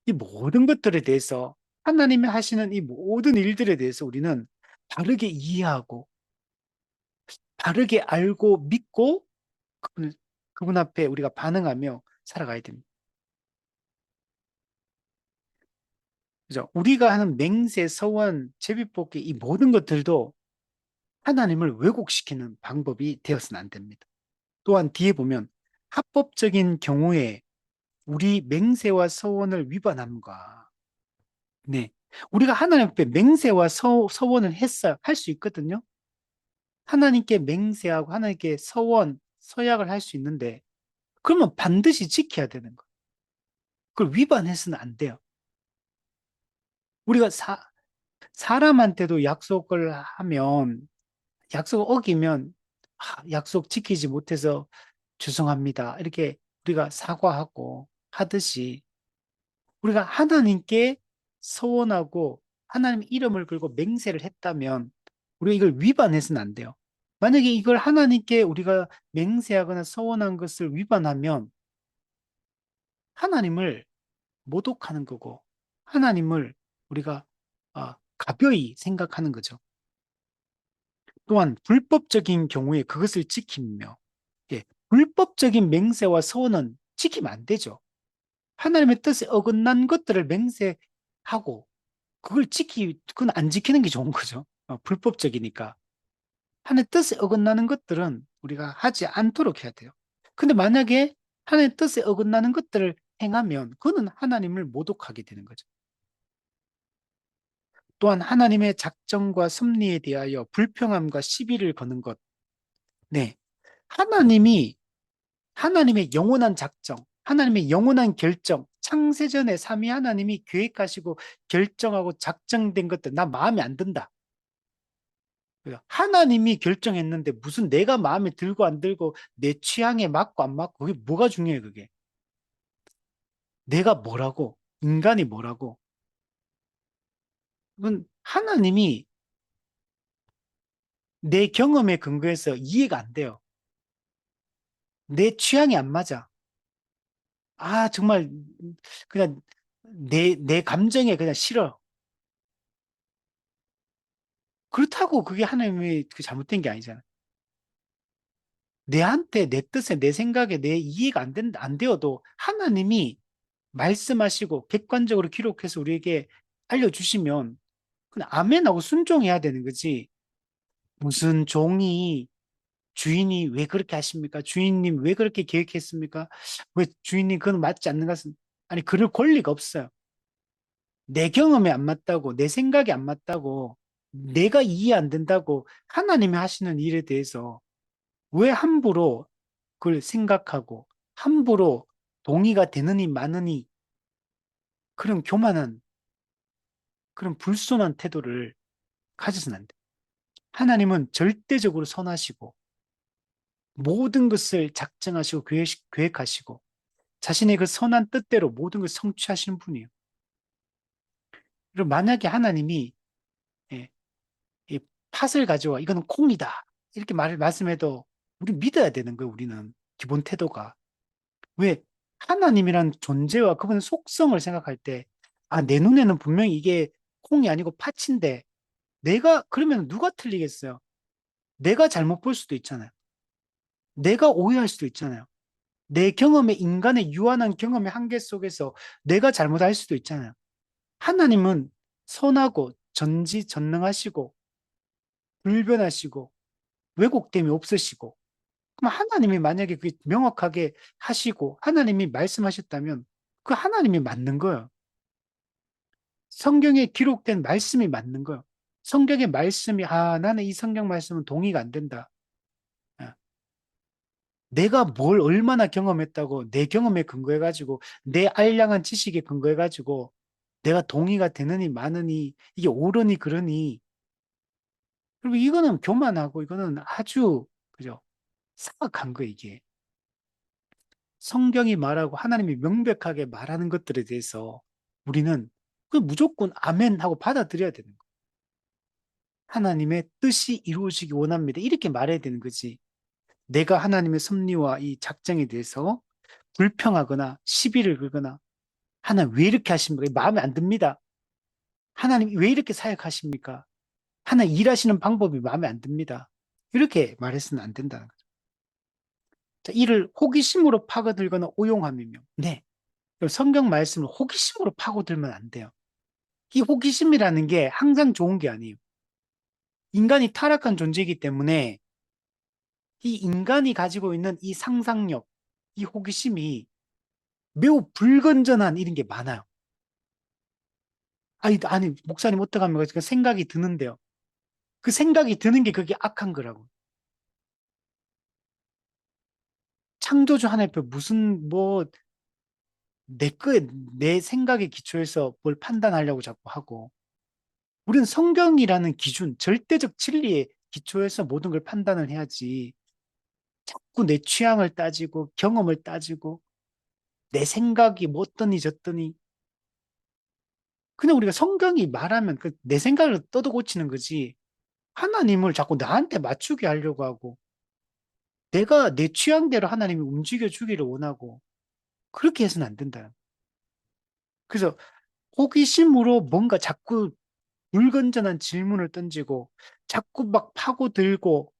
이 모든 것들에 대해서 하나님이 하시는 이 모든 일들에 대해서 우리는 바르게 이해하고 바르게 알고 믿고 그분, 그분 앞에 우리가 반응하며 살아가야 됩니다. 그죠? 우리가 하는 맹세, 서원, 제비뽑기 이 모든 것들도 하나님을 왜곡시키는 방법이 되어서는 안 됩니다. 또한 뒤에 보면 합법적인 경우에 우리 맹세와 서원을 위반함과 네. 우리가 하나님 앞에 맹세와 서원을 했어 할 수 있거든요. 하나님께 맹세하고 하나님께 서약을 할 수 있는데 그러면 반드시 지켜야 되는 거예요. 그걸 위반해서는 안 돼요. 우리가 사람한테도 약속을 하면 약속 어기면 약속 지키지 못해서 죄송합니다. 이렇게 우리가 사과하고 하듯이 우리가 하나님께 서원하고 하나님 이름을 걸고 맹세를 했다면 우리가 이걸 위반해서는 안 돼요. 만약에 이걸 하나님께 우리가 맹세하거나 서원한 것을 위반하면 하나님을 모독하는 거고 하나님을 우리가 가벼이 생각하는 거죠. 또한 불법적인 경우에 그것을 지키며 예, 불법적인 맹세와 서원은 지키면 안 되죠. 하나님의 뜻에 어긋난 것들을 맹세하고 그건 안 지키는 게 좋은 거죠. 불법적이니까. 하나님의 뜻에 어긋나는 것들은 우리가 하지 않도록 해야 돼요. 근데 만약에 하나님의 뜻에 어긋나는 것들을 행하면 그거는 하나님을 모독하게 되는 거죠. 또한 하나님의 작정과 섭리에 대하여 불평함과 시비를 거는 것. 네. 하나님이 하나님의 영원한 작정, 하나님의 영원한 결정, 창세전에 삼위 하나님이 계획하시고 결정하고 작정된 것들 나 마음에 안 든다. 하나님이 결정했는데 무슨 내가 마음에 들고 안 들고 내 취향에 맞고 안 맞고 그게 뭐가 중요해 그게. 내가 뭐라고 인간이 뭐라고. 그건 하나님이 내 경험에 근거해서 이해가 안 돼요. 내 취향이 안 맞아. 아 정말 그냥 내 감정에 그냥 싫어. 그렇다고 그게 하나님이 그 잘못된 게 아니잖아. 내한테 내 뜻에 내 생각에 내 이해가 안 되어도 하나님이 말씀하시고 객관적으로 기록해서 우리에게 알려주시면 그냥 아멘하고 순종해야 되는 거지. 무슨 종이 주인이 왜 그렇게 하십니까? 주인님 왜 그렇게 계획했습니까? 왜 주인님 그건 맞지 않는 것은 아니 그럴 권리가 없어요. 내 경험에 안 맞다고 내 생각에 안 맞다고 내가 이해 안 된다고 하나님이 하시는 일에 대해서 왜 함부로 그걸 생각하고 함부로 동의가 되느니 마느니 그런 교만한 그런 불손한 태도를 가져서는 안 돼. 하나님은 절대적으로 선하시고 모든 것을 작정하시고 계획하시고 자신의 그 선한 뜻대로 모든 것을 성취하시는 분이에요. 그리고 만약에 하나님이 예, 이 팥을 가져와 이거는 콩이다 이렇게 말씀해도 우리 믿어야 되는 거예요. 우리는 기본 태도가 왜 하나님이란 존재와 그분의 속성을 생각할 때 아, 내 눈에는 분명히 이게 콩이 아니고 팥인데 내가 그러면 누가 틀리겠어요? 내가 잘못 볼 수도 있잖아요. 내가 오해할 수도 있잖아요. 내 경험에 인간의 유한한 경험의 한계 속에서 내가 잘못할 수도 있잖아요. 하나님은 선하고 전지전능하시고 불변하시고 왜곡됨이 없으시고 그럼 하나님이 만약에 그게 명확하게 하시고 하나님이 말씀하셨다면 그 하나님이 맞는 거예요. 성경에 기록된 말씀이 맞는 거예요. 성경의 말씀이 아 나는 이 성경 말씀은 동의가 안 된다. 아, 내가 뭘 얼마나 경험했다고 내 경험에 근거해가지고 내 알량한 지식에 근거해가지고 내가 동의가 되느니 마느니 이게 옳으니 그러니 그리고 이거는 교만하고 이거는 아주 그죠 사악한 거 이게 성경이 말하고 하나님이 명백하게 말하는 것들에 대해서 우리는 그 무조건 아멘 하고 받아들여야 되는 거 하나님의 뜻이 이루어지기 원합니다 이렇게 말해야 되는 거지 내가 하나님의 섭리와 이 작정에 대해서 불평하거나 시비를 걸거나 하나님 왜 이렇게 하십니까? 마음에 안 듭니다. 하나님 왜 이렇게 사역하십니까? 하나님 일하시는 방법이 마음에 안 듭니다. 이렇게 말해서는 안 된다는 거죠. 자, 이를 호기심으로 파고들거나 오용함이며 네. 성경 말씀을 호기심으로 파고들면 안 돼요. 이 호기심이라는 게 항상 좋은 게 아니에요. 인간이 타락한 존재이기 때문에 이 인간이 가지고 있는 이 상상력, 이 호기심이 매우 불건전한 이런 게 많아요. 아니, 목사님 어떡합니까? 그 생각이 드는데요. 그 생각이 드는 게 그게 악한 거라고. 창조주 하나님 앞에 무슨 뭐 내 생각에 기초해서 뭘 판단하려고 자꾸 하고 우리는 성경이라는 기준, 절대적 진리에 기초해서 모든 걸 판단을 해야지 자꾸 내 취향을 따지고 경험을 따지고 내 생각이 뭐 어떠니 저떠니 그냥 우리가 성경이 말하면 그 내 생각을 떠도 고치는 거지 하나님을 자꾸 나한테 맞추게 하려고 하고 내가 내 취향대로 하나님이 움직여 주기를 원하고 그렇게 해서는 안 된다. 그래서 호기심으로 뭔가 자꾸 불건전한 질문을 던지고 자꾸 막 파고들고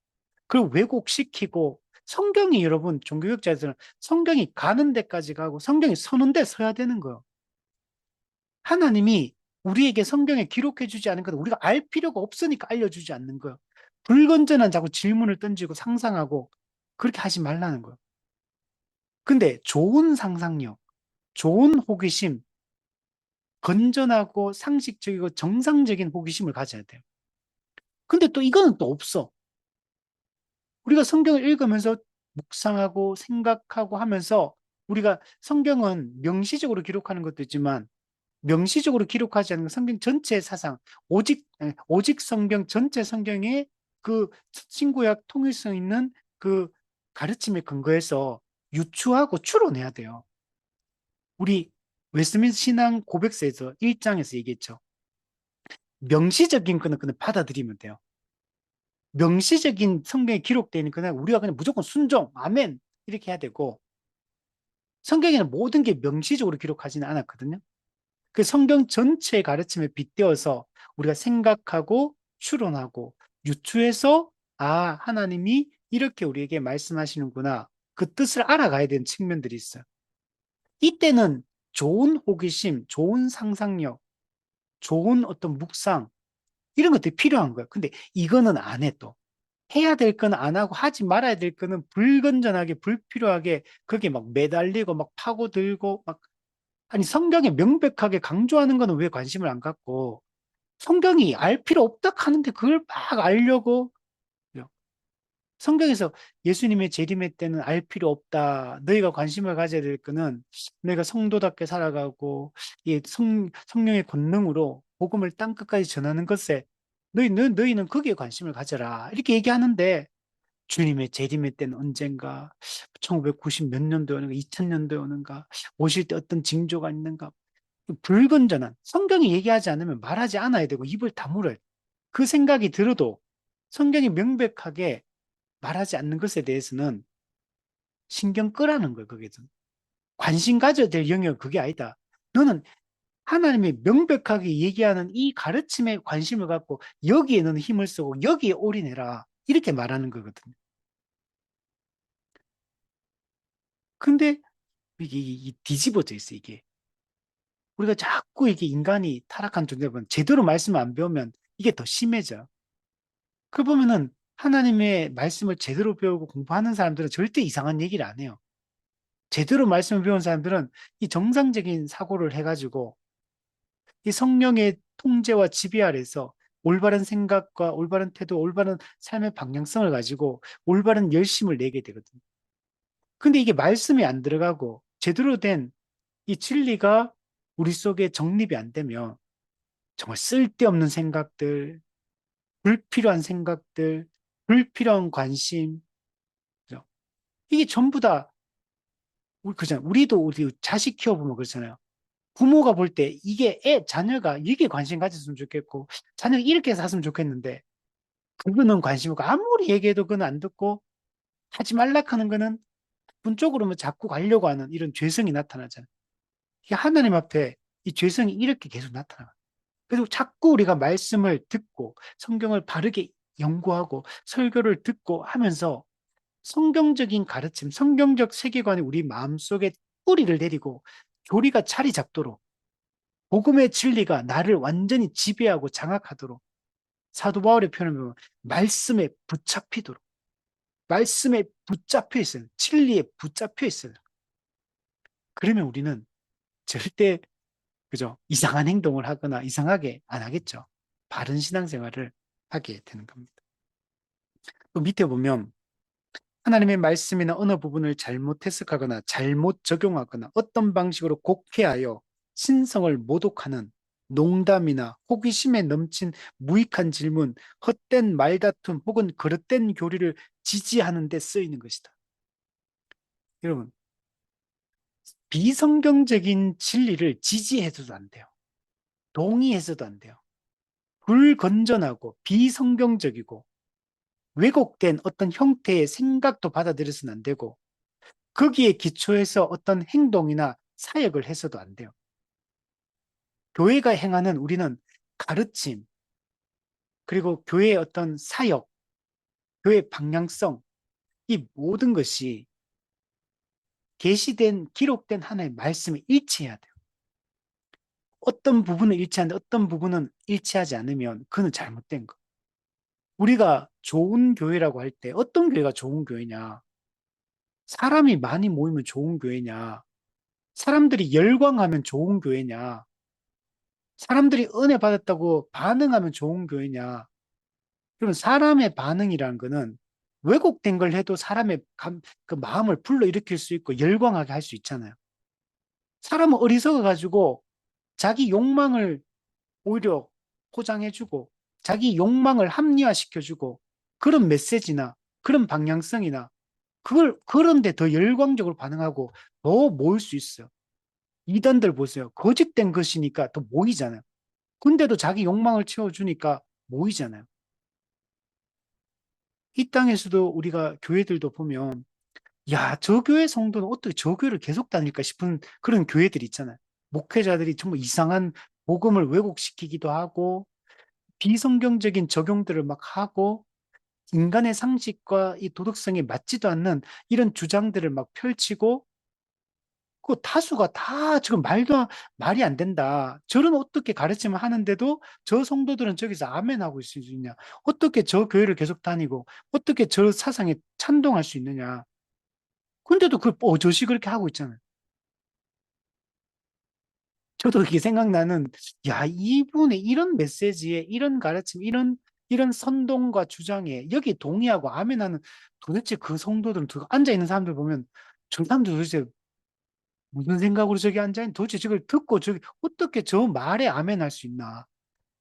그리고 왜곡시키고 성경이 여러분 종교개혁자들은 성경이 가는 데까지 가고 성경이 서는 데 서야 되는 거예요. 하나님이 우리에게 성경에 기록해 주지 않은 것 우리가 알 필요가 없으니까 알려주지 않는 거예요. 불건전한 자꾸 질문을 던지고 상상하고 그렇게 하지 말라는 거예요. 근데 좋은 상상력, 좋은 호기심, 건전하고 상식적이고 정상적인 호기심을 가져야 돼요. 근데 또 이거는 또 없어. 우리가 성경을 읽으면서 묵상하고 생각하고 하면서 우리가 성경은 명시적으로 기록하는 것도 있지만 명시적으로 기록하지 않는 성경 전체 사상, 오직 성경 전체 성경의 그 신구약 통일성 있는 그 가르침에 근거해서 유추하고 추론해야 돼요. 우리 웨스트민스터 신앙 고백서에서 1장에서 얘기했죠. 명시적인 거는 그냥 받아들이면 돼요. 명시적인 성경에 기록되어 있는 거는 우리가 그냥 무조건 순종, 아멘 이렇게 해야 되고 성경에는 모든 게 명시적으로 기록하지는 않았거든요. 그 성경 전체의 가르침에 빗대어서 우리가 생각하고 추론하고 유추해서 아, 하나님이 이렇게 우리에게 말씀하시는구나. 그 뜻을 알아가야 되는 측면들이 있어요. 이때는 좋은 호기심, 좋은 상상력, 좋은 어떤 묵상 이런 것들이 필요한 거예요. 근데 이거는 안 해 또. 해야 될 거는 안 하고 하지 말아야 될 거는 불건전하게 불필요하게 거기에 막 매달리고 막 파고들고 막 아니 성경에 명백하게 강조하는 거는 왜 관심을 안 갖고 성경이 알 필요 없다 하는데 그걸 막 알려고 성경에서 예수님의 재림의 때는 알 필요 없다. 너희가 관심을 가져야 될 거는 너희가 성도답게 살아가고 이 성령의 권능으로 복음을 땅 끝까지 전하는 것에 너희는 거기에 관심을 가져라. 이렇게 얘기하는데 주님의 재림의 때는 언젠가 1990 몇 년도에 오는가 2000년도에 오는가 오실 때 어떤 징조가 있는가 불건전한 성경이 얘기하지 않으면 말하지 않아야 되고 입을 다물어야 돼. 그 생각이 들어도 성경이 명백하게 말하지 않는 것에 대해서는 신경 끄라는 거예요. 거기서 관심 가져야 될 영역은 그게 아니다. 너는 하나님이 명백하게 얘기하는 이 가르침에 관심을 갖고 여기에 너는 힘을 쓰고 여기에 올인해라. 이렇게 말하는 거거든요. 근데 이게 뒤집어져 있어, 이게. 우리가 자꾸 이게 인간이 타락한 존재면 제대로 말씀을 안 배우면 이게 더 심해져. 그 보면은 하나님의 말씀을 제대로 배우고 공부하는 사람들은 절대 이상한 얘기를 안 해요. 제대로 말씀을 배운 사람들은 이 정상적인 사고를 해가지고 이 성령의 통제와 지배 아래서 올바른 생각과 올바른 태도, 올바른 삶의 방향성을 가지고 올바른 열심을 내게 되거든요. 근데 이게 말씀이 안 들어가고 제대로 된 이 진리가 우리 속에 정립이 안 되면 정말 쓸데없는 생각들, 불필요한 생각들, 불필요한 관심, 그죠? 이게 전부 다 그잖아요. 우리 자식 키워보면 그렇잖아요. 부모가 볼 때 이게 자녀가 이게 관심 가졌으면 좋겠고, 자녀가 이렇게 샀으면 좋겠는데, 그거는 관심 없고, 아무리 얘기해도 그건 안 듣고, 하지 말라 하는 거는 본적으로는 자꾸 가려고 하는 이런 죄성이 나타나잖아요. 이게 하나님 앞에 이 죄성이 이렇게 계속 나타나요. 그리고 자꾸 우리가 말씀을 듣고, 성경을 바르게 연구하고, 설교를 듣고 하면서 성경적인 가르침, 성경적 세계관이 우리 마음속에 뿌리를 내리고, 교리가 자리 잡도록 복음의 진리가 나를 완전히 지배하고 장악하도록 사도 바울의 표현을 보면 말씀에 붙잡히도록 말씀에 붙잡혀 있어요. 진리에 붙잡혀 있어요. 그러면 우리는 절대 그죠? 이상한 행동을 하거나 이상하게 안 하겠죠. 바른 신앙생활을 하게 되는 겁니다. 또 밑에 보면 하나님의 말씀이나 어느 부분을 잘못 해석하거나 잘못 적용하거나 어떤 방식으로 곡해하여 신성을 모독하는 농담이나 호기심에 넘친 무익한 질문, 헛된 말다툼 혹은 그릇된 교리를 지지하는 데 쓰이는 것이다. 여러분, 비성경적인 진리를 지지해서도 안 돼요. 동의해서도 안 돼요. 불건전하고 비성경적이고 왜곡된 어떤 형태의 생각도 받아들여서는 안 되고 거기에 기초해서 어떤 행동이나 사역을 해서도 안 돼요. 교회가 행하는 우리는 가르침, 그리고 교회의 어떤 사역, 교회의 방향성, 이 모든 것이 계시된, 기록된 하나의 말씀에 일치해야 돼요. 어떤 부분은 일치하는데 어떤 부분은 일치하지 않으면 그는 잘못된 거. 우리가 좋은 교회라고 할 때 어떤 교회가 좋은 교회냐? 사람이 많이 모이면 좋은 교회냐? 사람들이 열광하면 좋은 교회냐? 사람들이 은혜 받았다고 반응하면 좋은 교회냐? 그러면 사람의 반응이라는 거는 왜곡된 걸 해도 사람의 그 마음을 불러일으킬 수 있고 열광하게 할 수 있잖아요. 사람은 어리석어가지고 자기 욕망을 오히려 포장해주고 자기 욕망을 합리화시켜주고 그런 메시지나 그런 방향성이나 그걸 그런데 더 열광적으로 반응하고 더 모일 수 있어요. 이단들 보세요. 거짓된 것이니까 더 모이잖아요. 근데도 자기 욕망을 채워주니까 모이잖아요. 이 땅에서도 우리가 교회들도 보면 야, 저 교회 성도는 어떻게 저 교회를 계속 다닐까 싶은 그런 교회들이 있잖아요. 목회자들이 정말 이상한 복음을 왜곡시키기도 하고 비성경적인 적용들을 막 하고 인간의 상식과 이 도덕성에 맞지도 않는 이런 주장들을 막 펼치고 그 다수가 다 지금 말이 안 된다. 저런 어떻게 가르침을 하는데도 저 성도들은 저기서 아멘 하고 있을 수 있냐. 어떻게 저 교회를 계속 다니고 어떻게 저 사상에 찬동할 수 있느냐. 근데도 그 저씨 그렇게 하고 있잖아요. 저도 이게 생각나는, 야, 이분의 이런 메시지에, 이런 가르침, 이런 선동과 주장에, 여기 동의하고 아멘하는 도대체 그 성도들은 앉아있는 사람들 보면, 저 사람들 도대체 무슨 생각으로 저기 앉아있는, 도대체 저걸 듣고 저기 어떻게 저 말에 아멘할 수 있나.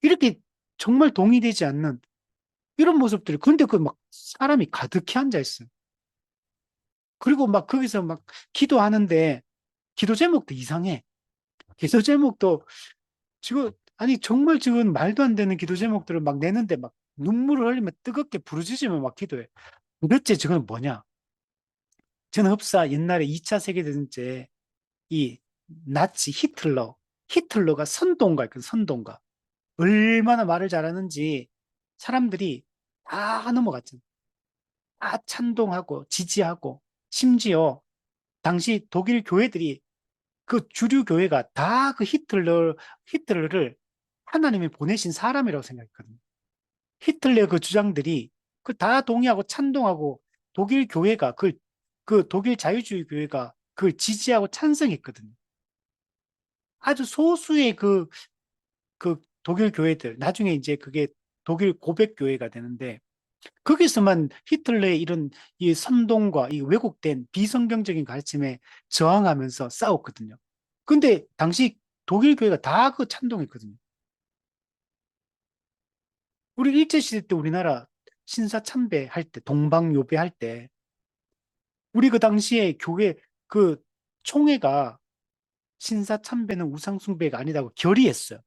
이렇게 정말 동의되지 않는 이런 모습들이, 근데 그 막 사람이 가득히 앉아있어요. 그리고 막 거기서 막 기도하는데, 기도 제목도 이상해. 기도 제목도 지금 아니 정말 지금 말도 안 되는 기도 제목들을 막 내는데 막 눈물을 흘리며 뜨겁게 부르짖으며 막 기도해. 도대체 저건 뭐냐? 저는 흡사 옛날에 2차 세계대전 때 이 나치 히틀러가 선동가였거든, 선동가. 얼마나 말을 잘하는지 사람들이 다 넘어갔잖아. 다 찬동하고 지지하고 심지어 당시 독일 교회들이 그 주류 교회가 다 그 히틀러를 하나님이 보내신 사람이라고 생각했거든요. 히틀러의 그 주장들이 그 다 동의하고 찬동하고 독일 교회가 그 독일 자유주의 교회가 그걸 지지하고 찬성했거든요. 아주 소수의 그 독일 교회들, 나중에 이제 그게 독일 고백 교회가 되는데 거기서만 히틀러의 이런 이 선동과 이 왜곡된 비성경적인 가르침에 저항하면서 싸웠거든요. 근데 당시 독일 교회가 다 그 찬동했거든요. 우리 일제시대 때 우리나라 신사참배 할 때, 동방요배 할 때, 우리 그 당시에 교회 그 총회가 신사참배는 우상숭배가 아니라고 결의했어요.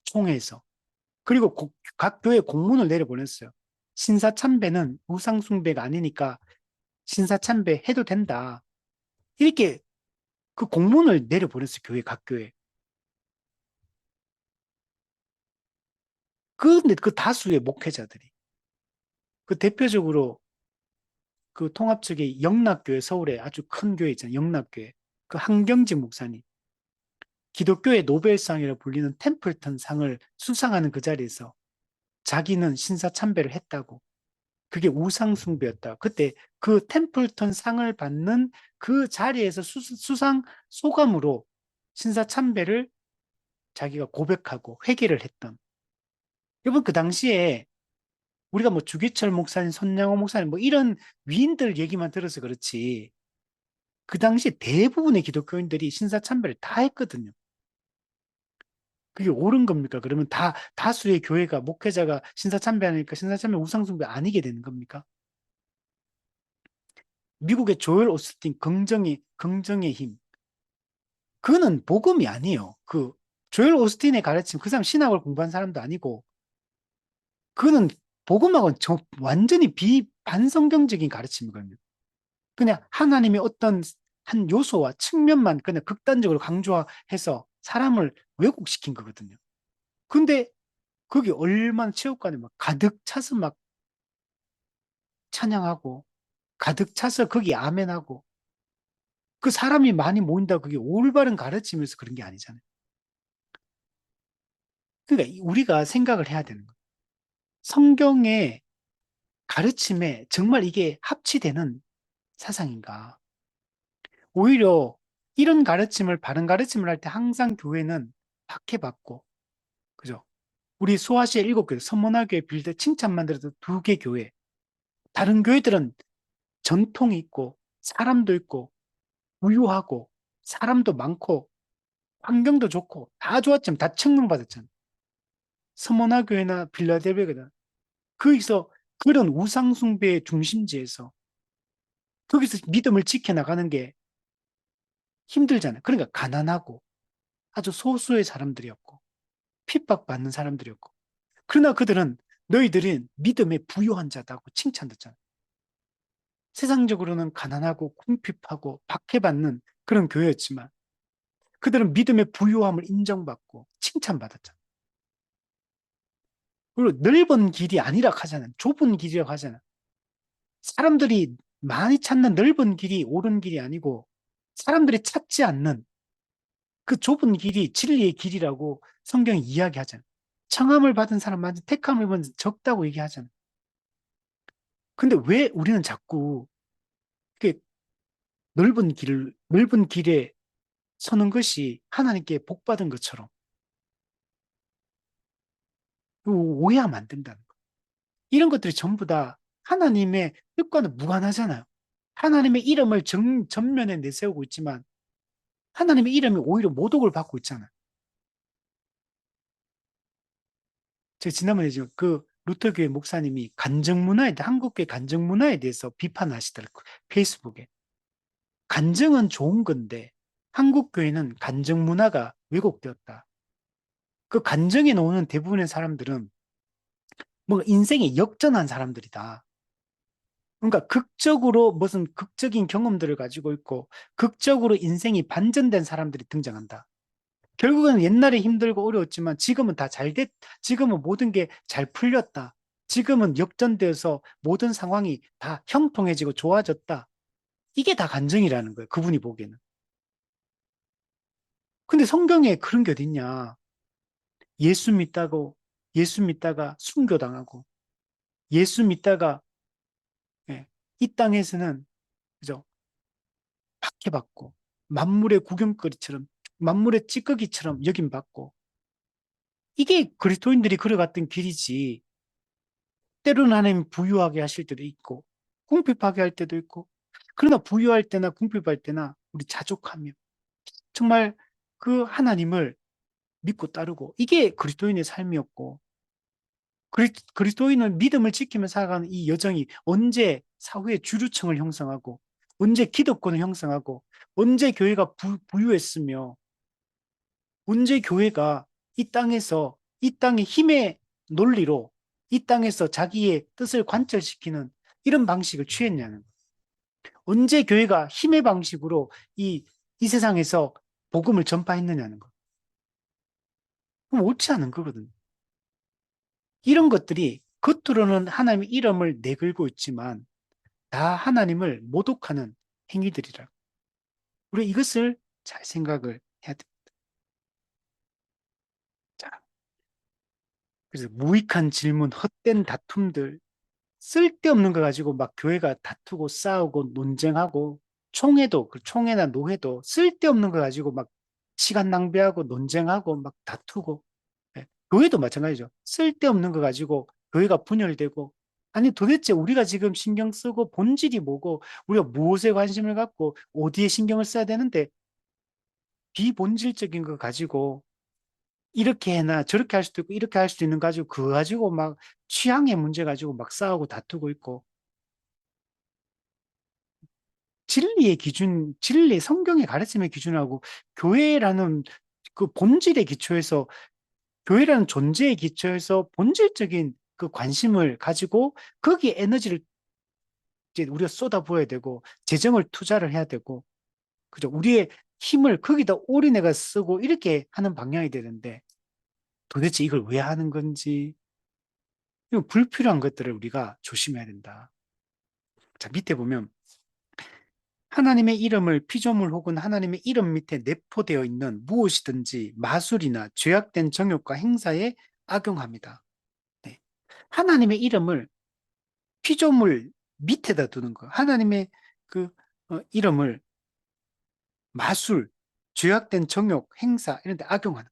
총회에서. 그리고 각 교회 공문을 내려보냈어요. 신사참배는 우상숭배가 아니니까 신사참배 해도 된다. 이렇게 그 공문을 내려보냈어요. 교회, 각 교회. 근데 그 다수의 목회자들이. 그 대표적으로 그 통합 측의 영락교회, 서울에 아주 큰 교회 있잖아요. 영락교회. 그 한경직 목사님. 기독교의 노벨상이라고 불리는 템플턴 상을 수상하는 그 자리에서 자기는 신사참배를 했다고. 그게 우상숭배였다. 그때 그 템플턴 상을 받는 그 자리에서 수상 소감으로 신사참배를 자기가 고백하고 회개를 했던. 여러분, 그 당시에 우리가 뭐 주기철 목사님, 손양호 목사님 뭐 이런 위인들 얘기만 들어서 그렇지. 그 당시 대부분의 기독교인들이 신사참배를 다 했거든요. 그게 옳은 겁니까? 그러면 다수의 교회가, 목회자가 신사참배하니까 신사참배 우상숭배 아니게 되는 겁니까? 미국의 조엘 오스틴 긍정의 힘. 그는 복음이 아니에요. 그 조엘 오스틴의 가르침, 그 사람 신학을 공부한 사람도 아니고, 그는 복음하고는 완전히 반성경적인 가르침이거든요. 그냥 하나님의 어떤 한 요소와 측면만 그냥 극단적으로 강조해서 사람을 왜곡시킨 거거든요. 근데 거기 얼마나 체육관에 막 가득 차서 막 찬양하고 가득 차서 거기 아멘하고 그 사람이 많이 모인다고 그게 올바른 가르침에서 그런 게 아니잖아요. 그러니까 우리가 생각을 해야 되는 거예요. 성경의 가르침에 정말 이게 합치되는 사상인가? 오히려 이런 가르침을, 바른 가르침을 할 때 항상 교회는 박해받고, 그죠? 우리 소아시아 7교회, 서문화교회 빌드 칭찬만 들어도 2개 교회. 다른 교회들은 전통이 있고, 사람도 있고, 부유하고, 사람도 많고, 환경도 좋고, 다 좋았지만 다 청명받았잖아. 서머나 교회나 빌라델비아나 거기서 그런 우상숭배의 중심지에서 거기서 믿음을 지켜나가는 게 힘들잖아요. 그러니까 가난하고 아주 소수의 사람들이었고 핍박받는 사람들이었고 그러나 그들은 너희들은 믿음의 부유한 자다고 칭찬했잖아요. 세상적으로는 가난하고 궁핍하고 박해받는 그런 교회였지만 그들은 믿음의 부유함을 인정받고 칭찬받았잖아요. 그리고 넓은 길이 아니라 하잖아요. 좁은 길이라고 하잖아요. 사람들이 많이 찾는 넓은 길이 옳은 길이 아니고 사람들이 찾지 않는 그 좁은 길이 진리의 길이라고 성경이 이야기하잖아요. 청함을 받은 사람만 택함을 받은 적다고 얘기하잖아요. 근데 왜 우리는 자꾸 이렇게 넓은 길에 서는 것이 하나님께 복 받은 것처럼 오해하면 안 된다는 거예요. 이런 것들이 전부 다 하나님의 뜻과는 무관하잖아요. 하나님의 이름을 전면에 내세우고 있지만 하나님의 이름이 오히려 모독을 받고 있잖아요. 제가 지난번에 지금 그 루터교회 목사님이 한국교회 간증문화에 대해서 비판하시더라고요. 페이스북에. 간증은 좋은 건데 한국교회는 간증문화가 왜곡되었다. 그 간증에 나오는 대부분의 사람들은 뭔가 인생이 역전한 사람들이다. 그러니까 극적으로 무슨 극적인 경험들을 가지고 있고 극적으로 인생이 반전된 사람들이 등장한다. 결국은 옛날에 힘들고 어려웠지만 지금은 다 잘 지금은 모든 게 잘 풀렸다. 지금은 역전되어서 모든 상황이 다 형통해지고 좋아졌다. 이게 다 간증이라는 거예요. 그분이 보기에는. 근데 성경에 그런 게 어딨냐. 예수 믿다고, 예수 믿다가 순교당하고, 예수 믿다가, 예, 이 땅에서는, 그죠? 박해받고, 만물의 구경거리처럼, 만물의 찌꺼기처럼 여김받고, 이게 그리스도인들이 걸어갔던 길이지. 때로는 하나님 부유하게 하실 때도 있고, 궁핍하게 할 때도 있고, 그러나 부유할 때나 궁핍할 때나 우리 자족하며, 정말 그 하나님을 믿고 따르고, 이게 그리스도인의 삶이었고, 그리스도인은 믿음을 지키며 살아가는 이 여정이 언제 사후에 주류층을 형성하고, 언제 기득권을 형성하고, 언제 교회가 부유했으며, 언제 교회가 이 땅에서 이 땅의 힘의 논리로 이 땅에서 자기의 뜻을 관철시키는 이런 방식을 취했냐는 거예요. 언제 교회가 힘의 방식으로 이 세상에서 복음을 전파했느냐는 거예요. 그럼 옳지 않은 거거든요. 이런 것들이 겉으로는 하나님의 이름을 내걸고 있지만 다 하나님을 모독하는 행위들이라. 우리 이것을 잘 생각을 해야 됩니다. 자, 그래서 무익한 질문, 헛된 다툼들, 쓸데없는 거 가지고 막 교회가 다투고 싸우고 논쟁하고 총회도, 그 총회나 노회도 쓸데없는 거 가지고 막 시간 낭비하고 논쟁하고 막 다투고 예, 교회도 마찬가지죠. 쓸데없는 거 가지고 교회가 분열되고 아니 도대체 우리가 지금 신경 쓰고 본질이 뭐고 우리가 무엇에 관심을 갖고 어디에 신경을 써야 되는데 비본질적인 거 가지고 이렇게 해나 저렇게 할 수도 있고 이렇게 할 수도 있는 거 가지고 그거 가지고 막 취향의 문제 가지고 막 싸우고 다투고 있고 진리의 기준, 진리, 성경의 가르침의 기준하고 교회라는 그 본질의 기초에서 교회라는 존재의 기초에서 본질적인 그 관심을 가지고 거기에 에너지를 이제 우리가 쏟아부어야 되고 재정을 투자를 해야 되고 그죠? 우리의 힘을 거기다 올인해가 쓰고 이렇게 하는 방향이 되는데 도대체 이걸 왜 하는 건지 이런 불필요한 것들을 우리가 조심해야 된다. 자, 밑에 보면 하나님의 이름을 피조물 혹은 하나님의 이름 밑에 내포되어 있는 무엇이든지 마술이나 죄악된 정욕과 행사에 악용합니다. 네. 하나님의 이름을 피조물 밑에다 두는 거. 하나님의 그 이름을 마술, 죄악된 정욕, 행사 이런 데 악용하는.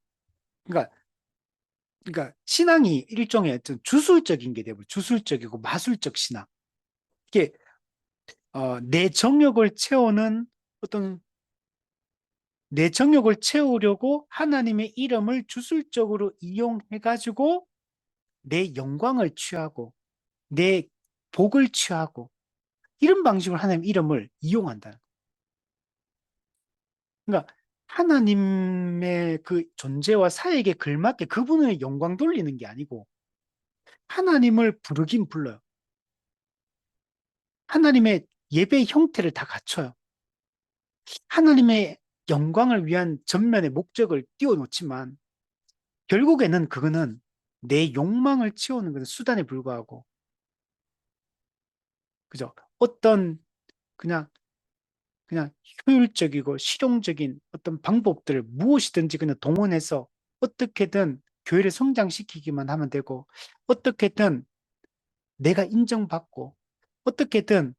그러니까 신앙이 일종의 어떤 주술적인 게 되고 주술적이고 마술적 신앙. 이게 내 정욕을 채우는 어떤 내 정욕을 채우려고 하나님의 이름을 주술적으로 이용해가지고 내 영광을 취하고 내 복을 취하고 이런 방식으로 하나님 이름을 이용한다. 그러니까 하나님의 그 존재와 사역에 걸맞게 그분의 영광 돌리는 게 아니고 하나님을 부르긴 불러요. 하나님의 예배 형태를 다 갖춰요. 하나님의 영광을 위한 전면의 목적을 띄워놓지만 결국에는 그거는 내 욕망을 채우는 것은 수단에 불과하고 그죠? 어떤 그냥 그냥 효율적이고 실용적인 어떤 방법들을 무엇이든지 그냥 동원해서 어떻게든 교회를 성장시키기만 하면 되고 어떻게든 내가 인정받고 어떻게든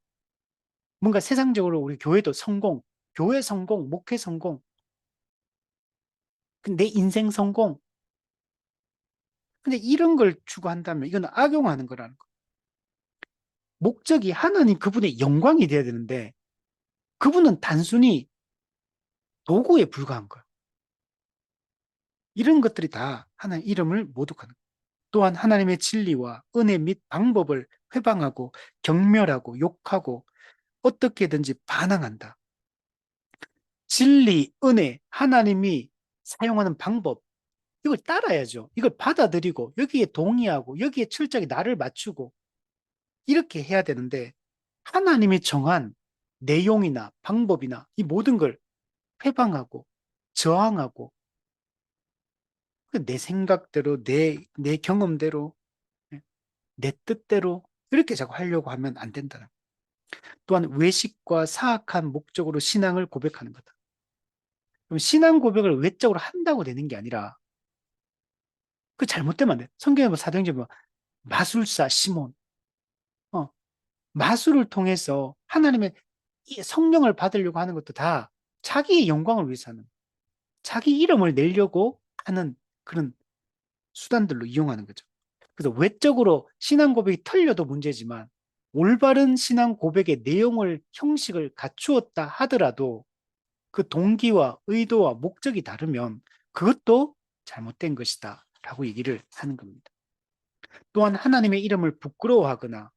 뭔가 세상적으로 우리 교회도 성공, 교회 성공, 목회 성공, 내 인생 성공. 근데 이런 걸 추구한다면 이건 악용하는 거라는 거. 목적이 하나님 그분의 영광이 돼야 되는데 그분은 단순히 도구에 불과한 거예요. 이런 것들이 다 하나님 이름을 모독하는 거예요. 또한 하나님의 진리와 은혜 및 방법을 회방하고 경멸하고 욕하고 어떻게든지 반항한다. 진리, 은혜, 하나님이 사용하는 방법, 이걸 따라야죠. 이걸 받아들이고 여기에 동의하고 여기에 철저하게 나를 맞추고 이렇게 해야 되는데 하나님이 정한 내용이나 방법이나 이 모든 걸 회방하고 저항하고 내 생각대로 내 경험대로 내 뜻대로 이렇게 자꾸 하려고 하면 안 된다. 또한 외식과 사악한 목적으로 신앙을 고백하는 거다. 그럼 신앙 고백을 외적으로 한다고 되는 게 아니라 그 잘못되면 안 돼. 성경에 뭐 사도행전 뭐 마술사 시몬, 어, 마술을 통해서 하나님의 이 성령을 받으려고 하는 것도 다 자기의 영광을 위해서 하는, 자기 이름을 내려고 하는 그런 수단들로 이용하는 거죠. 그래서 외적으로 신앙 고백이 털려도 문제지만 올바른 신앙 고백의 내용을, 형식을 갖추었다 하더라도 그 동기와 의도와 목적이 다르면 그것도 잘못된 것이다 라고 얘기를 하는 겁니다. 또한 하나님의 이름을 부끄러워하거나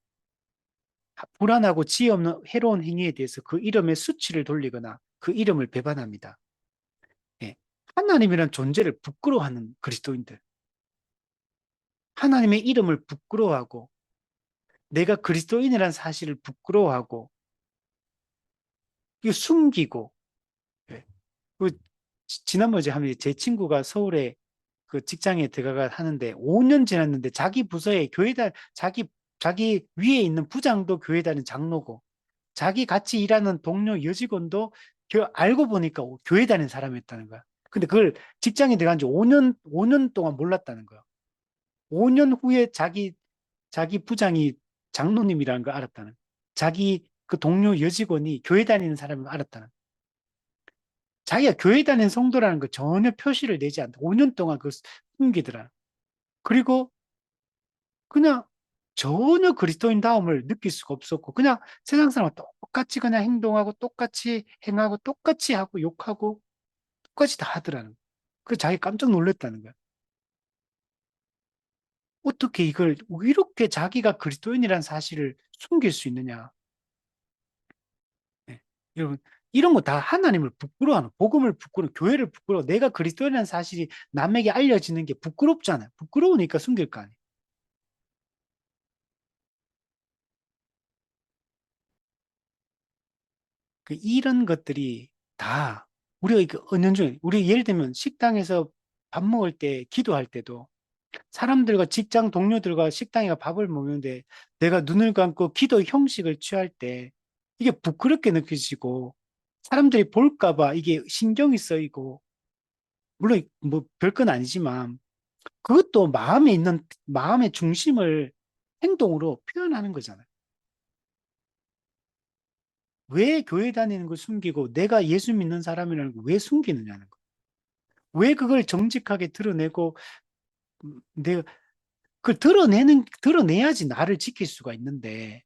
불안하고 지혜 없는 해로운 행위에 대해서 그 이름의 수치를 돌리거나 그 이름을 배반합니다. 예. 하나님이란 존재를 부끄러워하는 그리스도인들, 하나님의 이름을 부끄러워하고 내가 그리스도인이라는 사실을 부끄러워하고 이거 숨기고 예. 그 지난번에 제 친구가 서울에 그 직장에 들어가 하는데 5년 지났는데 자기 부서에 교회단 자기 위에 있는 부장도 교회 다니는 장로고 자기 같이 일하는 동료 여직원도 알고 보니까 교회 다니는 사람이었다는 거야. 근데 그걸 직장에 들어간 지 5년 동안 몰랐다는 거야. 5년 후에 자기 부장이 장로님이라는 걸 알았다는 거야. 자기 그 동료 여직원이 교회 다니는 사람을 알았다는 거야. 자기가 교회 다니는 성도라는 거 전혀 표시를 내지 않고 5년 동안 그 숨기더라. 그리고 그냥 전혀 그리스도인다움을 느낄 수가 없었고 그냥 세상 사람과 똑같이 그냥 행동하고 똑같이 행하고 똑같이 하고 욕하고 똑같이 다 하더라는 거야. 그 자기 깜짝 놀랐다는 거야. 어떻게 이걸 이렇게 자기가 그리스도인이라는 사실을 숨길 수 있느냐. 네. 여러분 이런 거 다 하나님을 부끄러워하는 복음을 부끄러워 교회를 부끄러워 내가 그리스도인이라는 사실이 남에게 알려지는 게 부끄럽잖아요. 부끄러우니까 숨길 거 아니에요. 이런 것들이 다 우리가 은연중에 우리 예를 들면 식당에서 밥 먹을 때 기도할 때도 사람들과 직장 동료들과 식당에 가 밥을 먹는데 내가 눈을 감고 기도 형식을 취할 때 이게 부끄럽게 느껴지고 사람들이 볼까 봐 이게 신경이 쓰이고 물론 뭐 별건 아니지만 그것도 마음에 있는 마음의 중심을 행동으로 표현하는 거잖아요. 왜 교회 다니는 걸 숨기고 내가 예수 믿는 사람이라는 걸 왜 숨기느냐는 거. 왜 그걸 정직하게 드러내고 내가 그걸 드러내야지 나를 지킬 수가 있는데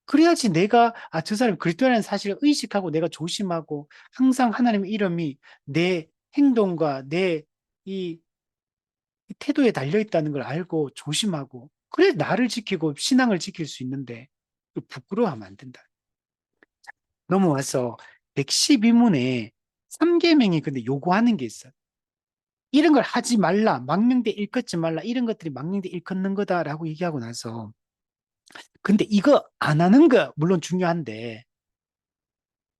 그래야지 내가, 아, 저 사람이 그리스도라는 사실을 의식하고 내가 조심하고 항상 하나님의 이름이 내 행동과 내 이 태도에 달려 있다는 걸 알고 조심하고 그래 나를 지키고 신앙을 지킬 수 있는데 부끄러워하면 안 된다. 넘어와서 112문에 3계명이 근데 요구하는 게 있어요. 이런 걸 하지 말라, 망명대 일컫지 말라, 이런 것들이 망명대 일컫는 거다라고 얘기하고 나서 근데 이거 안 하는 거 물론 중요한데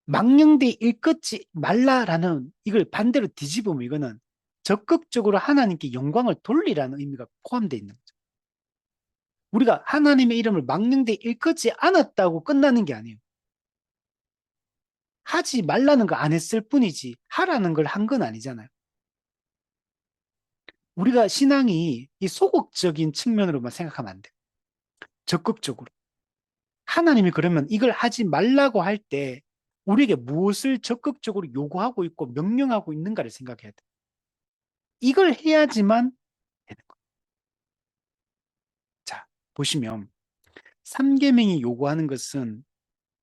망령되 일컫지 말라라는 이걸 반대로 뒤집으면 이거는 적극적으로 하나님께 영광을 돌리라는 의미가 포함되어 있는 거죠. 우리가 하나님의 이름을 망령되 일컫지 않았다고 끝나는 게 아니에요. 하지 말라는 거 안 했을 뿐이지 하라는 걸 한 건 아니잖아요. 우리가 신앙이 이 소극적인 측면으로만 생각하면 안 돼요. 적극적으로. 하나님이 그러면 이걸 하지 말라고 할 때 우리에게 무엇을 적극적으로 요구하고 있고 명령하고 있는가를 생각해야 돼요. 이걸 해야지만 되는 거예요. 자, 보시면 3계명이 요구하는 것은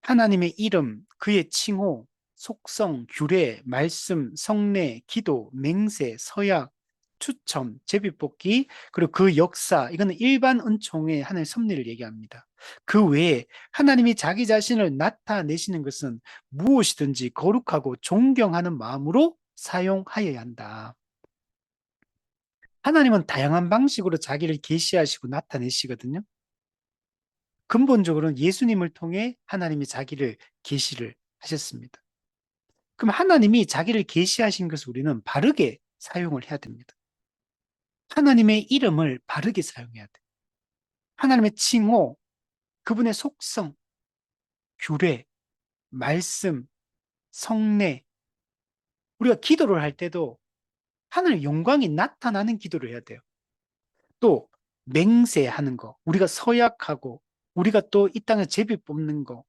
하나님의 이름, 그의 칭호, 속성, 규례, 말씀, 성례, 기도, 맹세, 서약, 추첨, 제비뽑기, 그리고 그 역사, 이거는 일반 은총의 하나님의 섭리를 얘기합니다. 그 외에 하나님이 자기 자신을 나타내시는 것은 무엇이든지 거룩하고 존경하는 마음으로 사용하여야 한다. 하나님은 다양한 방식으로 자기를 계시하시고 나타내시거든요. 근본적으로는 예수님을 통해 하나님이 자기를 계시를 하셨습니다. 그럼 하나님이 자기를 계시하신 것을 우리는 바르게 사용을 해야 됩니다. 하나님의 이름을 바르게 사용해야 돼. 하나님의 칭호, 그분의 속성, 규례, 말씀, 성례. 우리가 기도를 할 때도 하나님의 영광이 나타나는 기도를 해야 돼요. 또 맹세하는 거, 우리가 서약하고 우리가 또 이 땅에 제비 뽑는 거,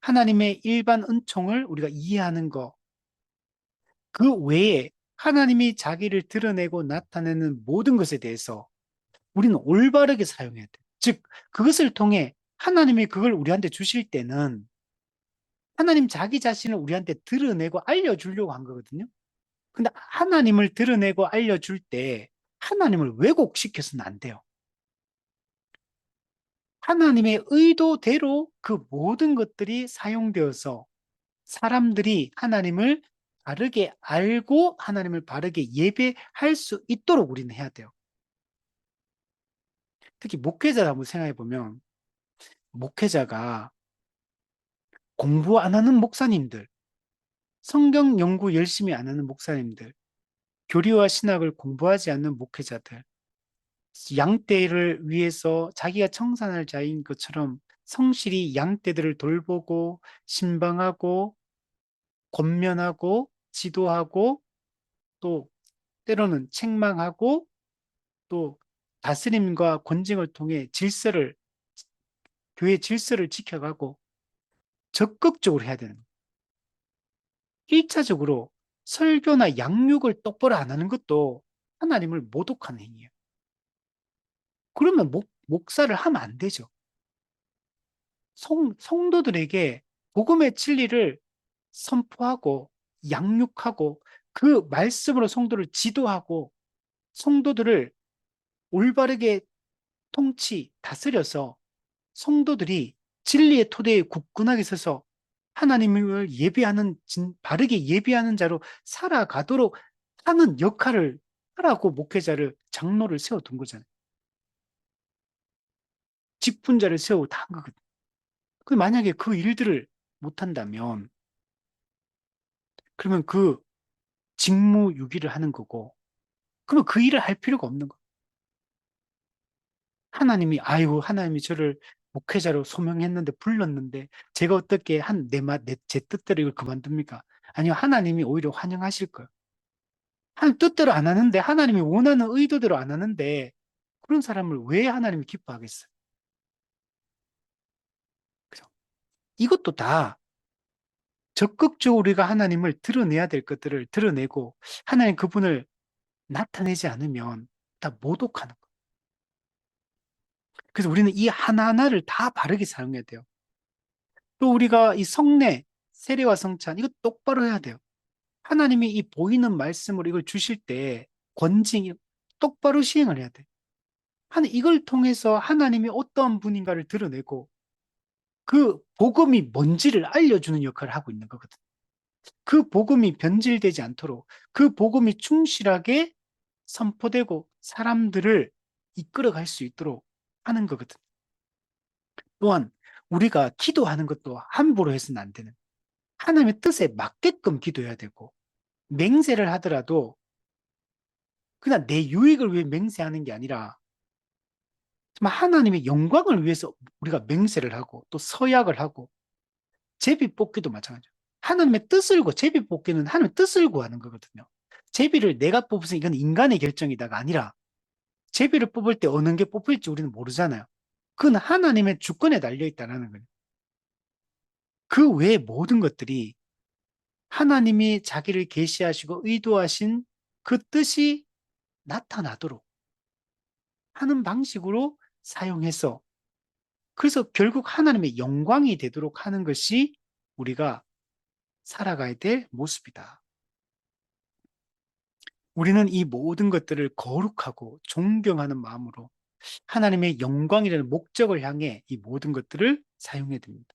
하나님의 일반 은총을 우리가 이해하는 거, 그 외에 하나님이 자기를 드러내고 나타내는 모든 것에 대해서 우리는 올바르게 사용해야 돼. 즉, 그것을 통해 하나님이 그걸 우리한테 주실 때는 하나님 자기 자신을 우리한테 드러내고 알려주려고 한 거거든요. 근데 하나님을 드러내고 알려줄 때 하나님을 왜곡시켜서는 안 돼요. 하나님의 의도대로 그 모든 것들이 사용되어서 사람들이 하나님을 바르게 알고 하나님을 바르게 예배할 수 있도록 우리는 해야 돼요. 특히 목회자를 한번 생각해 보면 목회자가 공부 안 하는 목사님들, 성경 연구 열심히 안 하는 목사님들, 교리와 신학을 공부하지 않는 목회자들, 양떼를 위해서 자기가 청산할 자인 것처럼 성실히 양떼들을 돌보고 신방하고 권면하고 지도하고 또 때로는 책망하고 또 다스림과 권징을 통해 교회 질서를 지켜가고 적극적으로 해야 되는 거예요. 1차적으로 설교나 양육을 똑바로 안 하는 것도 하나님을 모독하는 행위예요. 그러면 목사를 하면 안 되죠. 성도들에게 복음의 진리를 선포하고 양육하고 그 말씀으로 성도를 지도하고 성도들을 올바르게 다스려서 성도들이 진리의 토대에 굳건하게 서서 하나님을 바르게 예배하는 자로 살아가도록 하는 역할을 하라고 장로를 세워둔 거잖아요. 직분자를 세우고 다 한 거거든요. 만약에 그 일들을 못한다면, 그러면 그 직무유기를 하는 거고, 그러면 그 일을 할 필요가 없는 거예요. 하나님이 저를 목회자로 소명했는데, 불렀는데, 제가 어떻게 제 뜻대로 이걸 그만둡니까? 아니요, 하나님이 오히려 환영하실 거예요. 하나님 뜻대로 안 하는데, 하나님이 원하는 의도대로 안 하는데, 그런 사람을 왜 하나님이 기뻐하겠어요? 그죠? 이것도 다 적극적으로 우리가 하나님을 드러내야 될 것들을 드러내고, 하나님 그분을 나타내지 않으면 다 모독하는 거예요. 그래서 우리는 이 하나하나를 다 바르게 사용해야 돼요. 또 우리가 이 성례, 세례와 성찬, 이거 똑바로 해야 돼요. 하나님이 이 보이는 말씀으로 이걸 주실 때 권징, 똑바로 시행을 해야 돼. 이걸 통해서 하나님이 어떠한 분인가를 드러내고 그 복음이 뭔지를 알려주는 역할을 하고 있는 거거든. 그 복음이 변질되지 않도록 그 복음이 충실하게 선포되고 사람들을 이끌어갈 수 있도록 하는 거거든. 또한 우리가 기도하는 것도 함부로 해서는 안 되는, 하나님의 뜻에 맞게끔 기도해야 되고, 맹세를 하더라도 그냥 내 유익을 위해 맹세하는 게 아니라 정말 하나님의 영광을 위해서 우리가 맹세를 하고 또 서약을 하고, 제비 뽑기도 마찬가지예요. 하나님의 뜻을 구, 제비 뽑기는 하나님의 뜻을 구하는 거거든요. 제비를 내가 뽑으면 이건 인간의 결정이다가 아니라 제비를 뽑을 때 어느 게 뽑힐지 우리는 모르잖아요. 그건 하나님의 주권에 달려 있다는 거예요. 그 외의 모든 것들이 하나님이 자기를 계시하시고 의도하신 그 뜻이 나타나도록 하는 방식으로 사용해서, 그래서 결국 하나님의 영광이 되도록 하는 것이 우리가 살아가야 될 모습이다. 우리는 이 모든 것들을 거룩하고 존경하는 마음으로 하나님의 영광이라는 목적을 향해 이 모든 것들을 사용해야 됩니다.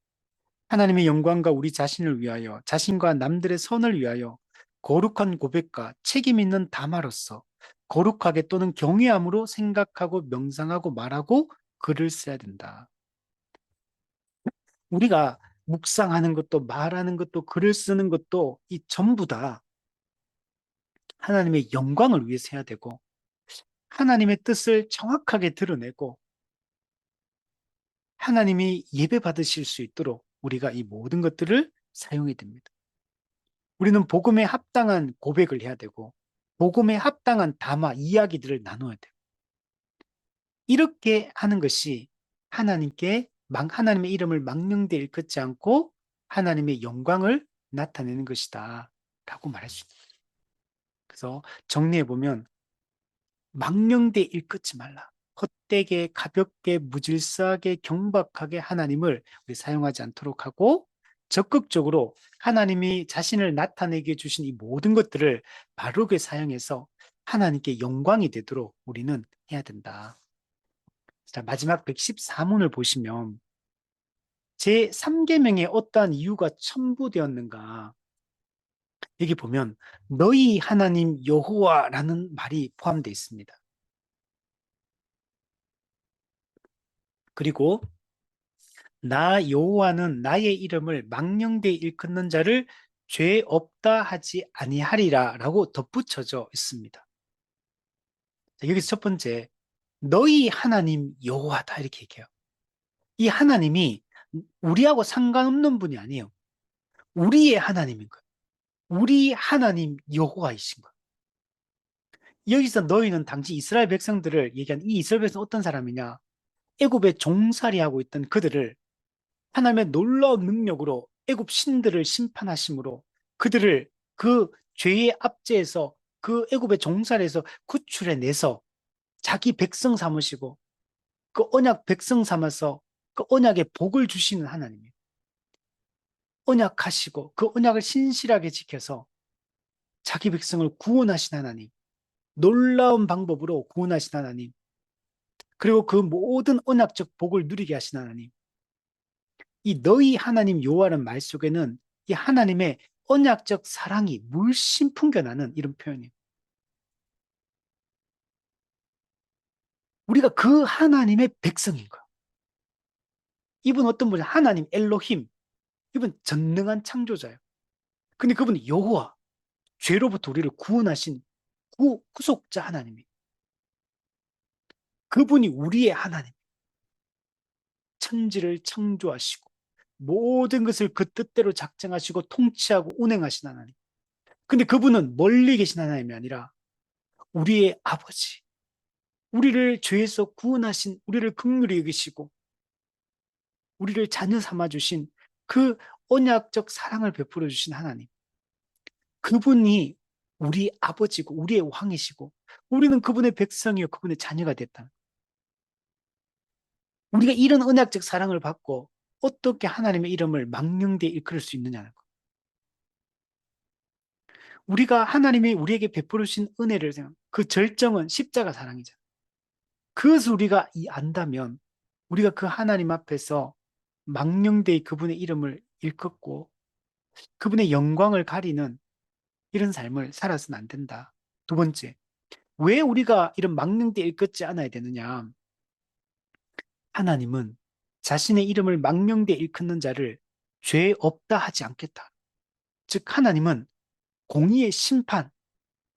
하나님의 영광과 우리 자신을 위하여, 자신과 남들의 선을 위하여 거룩한 고백과 책임 있는 담화로서 거룩하게 또는 경외함으로 생각하고 명상하고 말하고 글을 써야 된다. 우리가 묵상하는 것도 말하는 것도 글을 쓰는 것도 이 전부 다 하나님의 영광을 위해서 해야 되고, 하나님의 뜻을 정확하게 드러내고 하나님이 예배 받으실 수 있도록 우리가 이 모든 것들을 사용해야 됩니다. 우리는 복음에 합당한 고백을 해야 되고 복음에 합당한 담화, 이야기들을 나눠야 돼요. 이렇게 하는 것이 하나님의 이름을 망령되 일컫지 않고 하나님의 영광을 나타내는 것이다 라고 말할 수 있습니다. 그래서 정리해보면 망령되 일컫지 말라. 헛되게 가볍게 무질서하게 경박하게 하나님을 우리 사용하지 않도록 하고, 적극적으로 하나님이 자신을 나타내게 주신 이 모든 것들을 바르게 사용해서 하나님께 영광이 되도록 우리는 해야 된다. 자, 마지막 114문을 보시면 제3계명에 어떠한 이유가 첨부되었는가, 여기 보면 너희 하나님 여호와라는 말이 포함되어 있습니다. 그리고 나 여호와는 나의 이름을 망령되이 일컫는 자를 죄 없다 하지 아니하리라 라고 덧붙여져 있습니다. 자, 여기서 첫 번째, 너희 하나님 여호와다 이렇게 얘기해요. 이 하나님이 우리하고 상관없는 분이 아니에요. 우리의 하나님인 거예요. 우리 하나님 여호와이신 거예요. 여기서 너희는 당시 이스라엘 백성들을 얘기한, 이 이스라엘 백성은 어떤 사람이냐, 애굽에 종살이하고 있던 그들을 하나님의 놀라운 능력으로 애굽 신들을 심판하심으로 그들을 그 죄의 압제에서, 그 애굽의 종살에서 구출해내서 자기 백성 삼으시고 그 언약 백성 삼아서 그 언약의 복을 주시는 하나님이에요. 언약하시고 그 언약을 신실하게 지켜서 자기 백성을 구원하신 하나님, 놀라운 방법으로 구원하신 하나님, 그리고 그 모든 언약적 복을 누리게 하신 하나님, 이 너희 하나님 여호와라는 말 속에는 이 하나님의 언약적 사랑이 물씬 풍겨나는 이런 표현이에요. 우리가 그 하나님의 백성인 거예요. 이분 어떤 분이 하나님 엘로힘, 이분 전능한 창조자예요. 근데 그분이 여호와, 죄로부터 우리를 구원하신 구속자 하나님이에요. 그분이 우리의 하나님, 천지를 창조하시고 모든 것을 그 뜻대로 작정하시고 통치하고 운행하신 하나님. 근데 그분은 멀리 계신 하나님이 아니라 우리의 아버지, 우리를 죄에서 구원하신, 우리를 긍휼히 여기시고 우리를 자녀 삼아주신 그 언약적 사랑을 베풀어 주신 하나님, 그분이 우리 아버지고 우리의 왕이시고 우리는 그분의 백성이요 그분의 자녀가 됐다. 우리가 이런 언약적 사랑을 받고 어떻게 하나님의 이름을 망령되이 일컬을 수 있느냐는 거. 우리가 하나님이 우리에게 베풀으신 은혜를 생각, 그 절정은 십자가 사랑이잖아. 그것을 우리가 안다면 우리가 그 하나님 앞에서 망령되이 그분의 이름을 일컫고 그분의 영광을 가리는 이런 삶을 살아서는 안 된다. 두 번째, 왜 우리가 이런 망령되이 일컫지 않아야 되느냐? 하나님은 자신의 이름을 망령되이 일컫는 자를 죄 없다 하지 않겠다. 즉 하나님은 공의의 심판,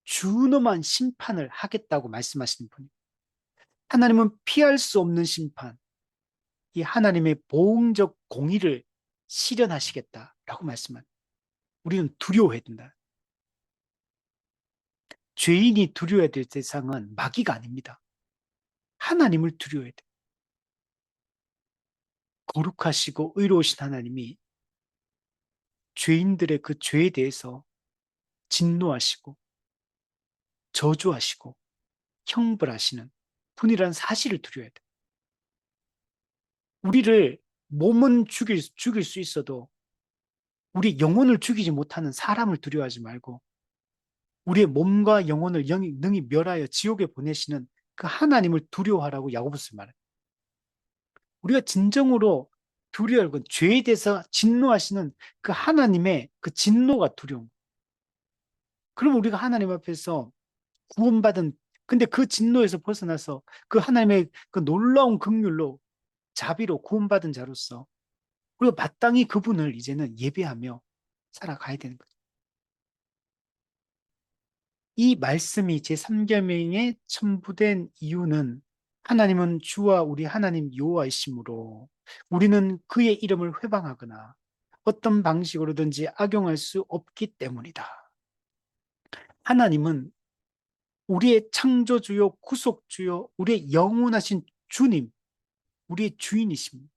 준엄한 심판을 하겠다고 말씀하시는 분입니다. 하나님은 피할 수 없는 심판, 이 하나님의 보응적 공의를 실현하시겠다라고 말씀합니다. 우리는 두려워해야 된다. 죄인이 두려워야 될 대상은 마귀가 아닙니다. 하나님을 두려워해야 돼. 거룩하시고 의로우신 하나님이 죄인들의 그 죄에 대해서 진노하시고 저주하시고 형벌하시는 분이라는 사실을 두려워야 돼. 우리를 몸은 죽일 수 있어도 우리 영혼을 죽이지 못하는 사람을 두려워하지 말고 우리의 몸과 영혼을 능히 멸하여 지옥에 보내시는 그 하나님을 두려워하라고 야고보서 말해요. 우리가 진정으로 두려워할 건 죄에 대해서 진노하시는 그 하나님의 그 진노가 두려운 거예요. 그럼 우리가 하나님 앞에서 구원받은, 근데 그 진노에서 벗어나서 그 하나님의 그 놀라운 긍휼로 자비로 구원받은 자로서 우리가 마땅히 그분을 이제는 예배하며 살아가야 되는 거죠. 이 말씀이 제3계명에 첨부된 이유는 하나님은 주와 우리 하나님 여호와이시므로 우리는 그의 이름을 회방하거나 어떤 방식으로든지 악용할 수 없기 때문이다. 하나님은 우리의 창조주요 구속주요 우리의 영원하신 주님, 우리의 주인이십니다.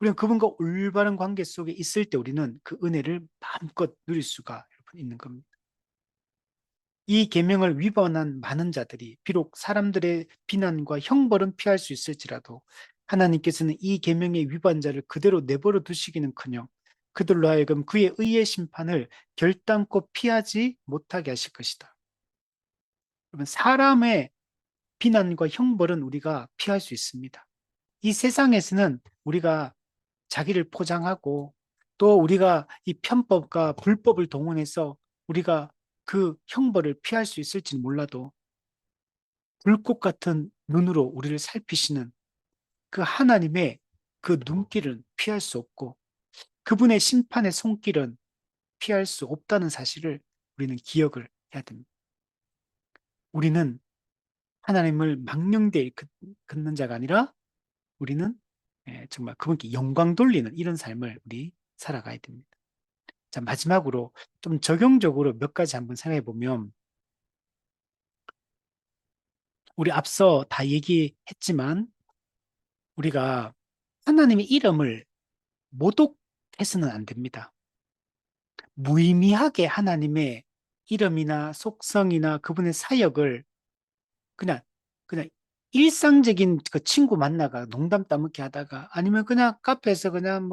우리는 그분과 올바른 관계 속에 있을 때 우리는 그 은혜를 마음껏 누릴 수가 있는 겁니다. 이 계명을 위반한 많은 자들이 비록 사람들의 비난과 형벌은 피할 수 있을지라도 하나님께서는 이 계명의 위반자를 그대로 내버려 두시기는커녕 그들로 하여금 그의 의의 심판을 결단코 피하지 못하게 하실 것이다. 여러분, 사람의 비난과 형벌은 우리가 피할 수 있습니다. 이 세상에서는 우리가 자기를 포장하고 또 우리가 이 편법과 불법을 동원해서 우리가 그 형벌을 피할 수 있을지 몰라도 불꽃 같은 눈으로 우리를 살피시는 그 하나님의 그 눈길은 피할 수 없고 그분의 심판의 손길은 피할 수 없다는 사실을 우리는 기억을 해야 됩니다. 우리는 하나님을 망령되이 긋는 자가 아니라 우리는 정말 그분께 영광 돌리는 이런 삶을 우리 살아가야 됩니다. 자, 마지막으로 좀 적용적으로 몇 가지 한번 생각해 보면 우리 앞서 다 얘기했지만 우리가 하나님의 이름을 모독해서는 안 됩니다. 무의미하게 하나님의 이름이나 속성이나 그분의 사역을 그냥 그냥 일상적인 그 친구 만나가 농담 따먹게 하다가 아니면 그냥 카페에서 그냥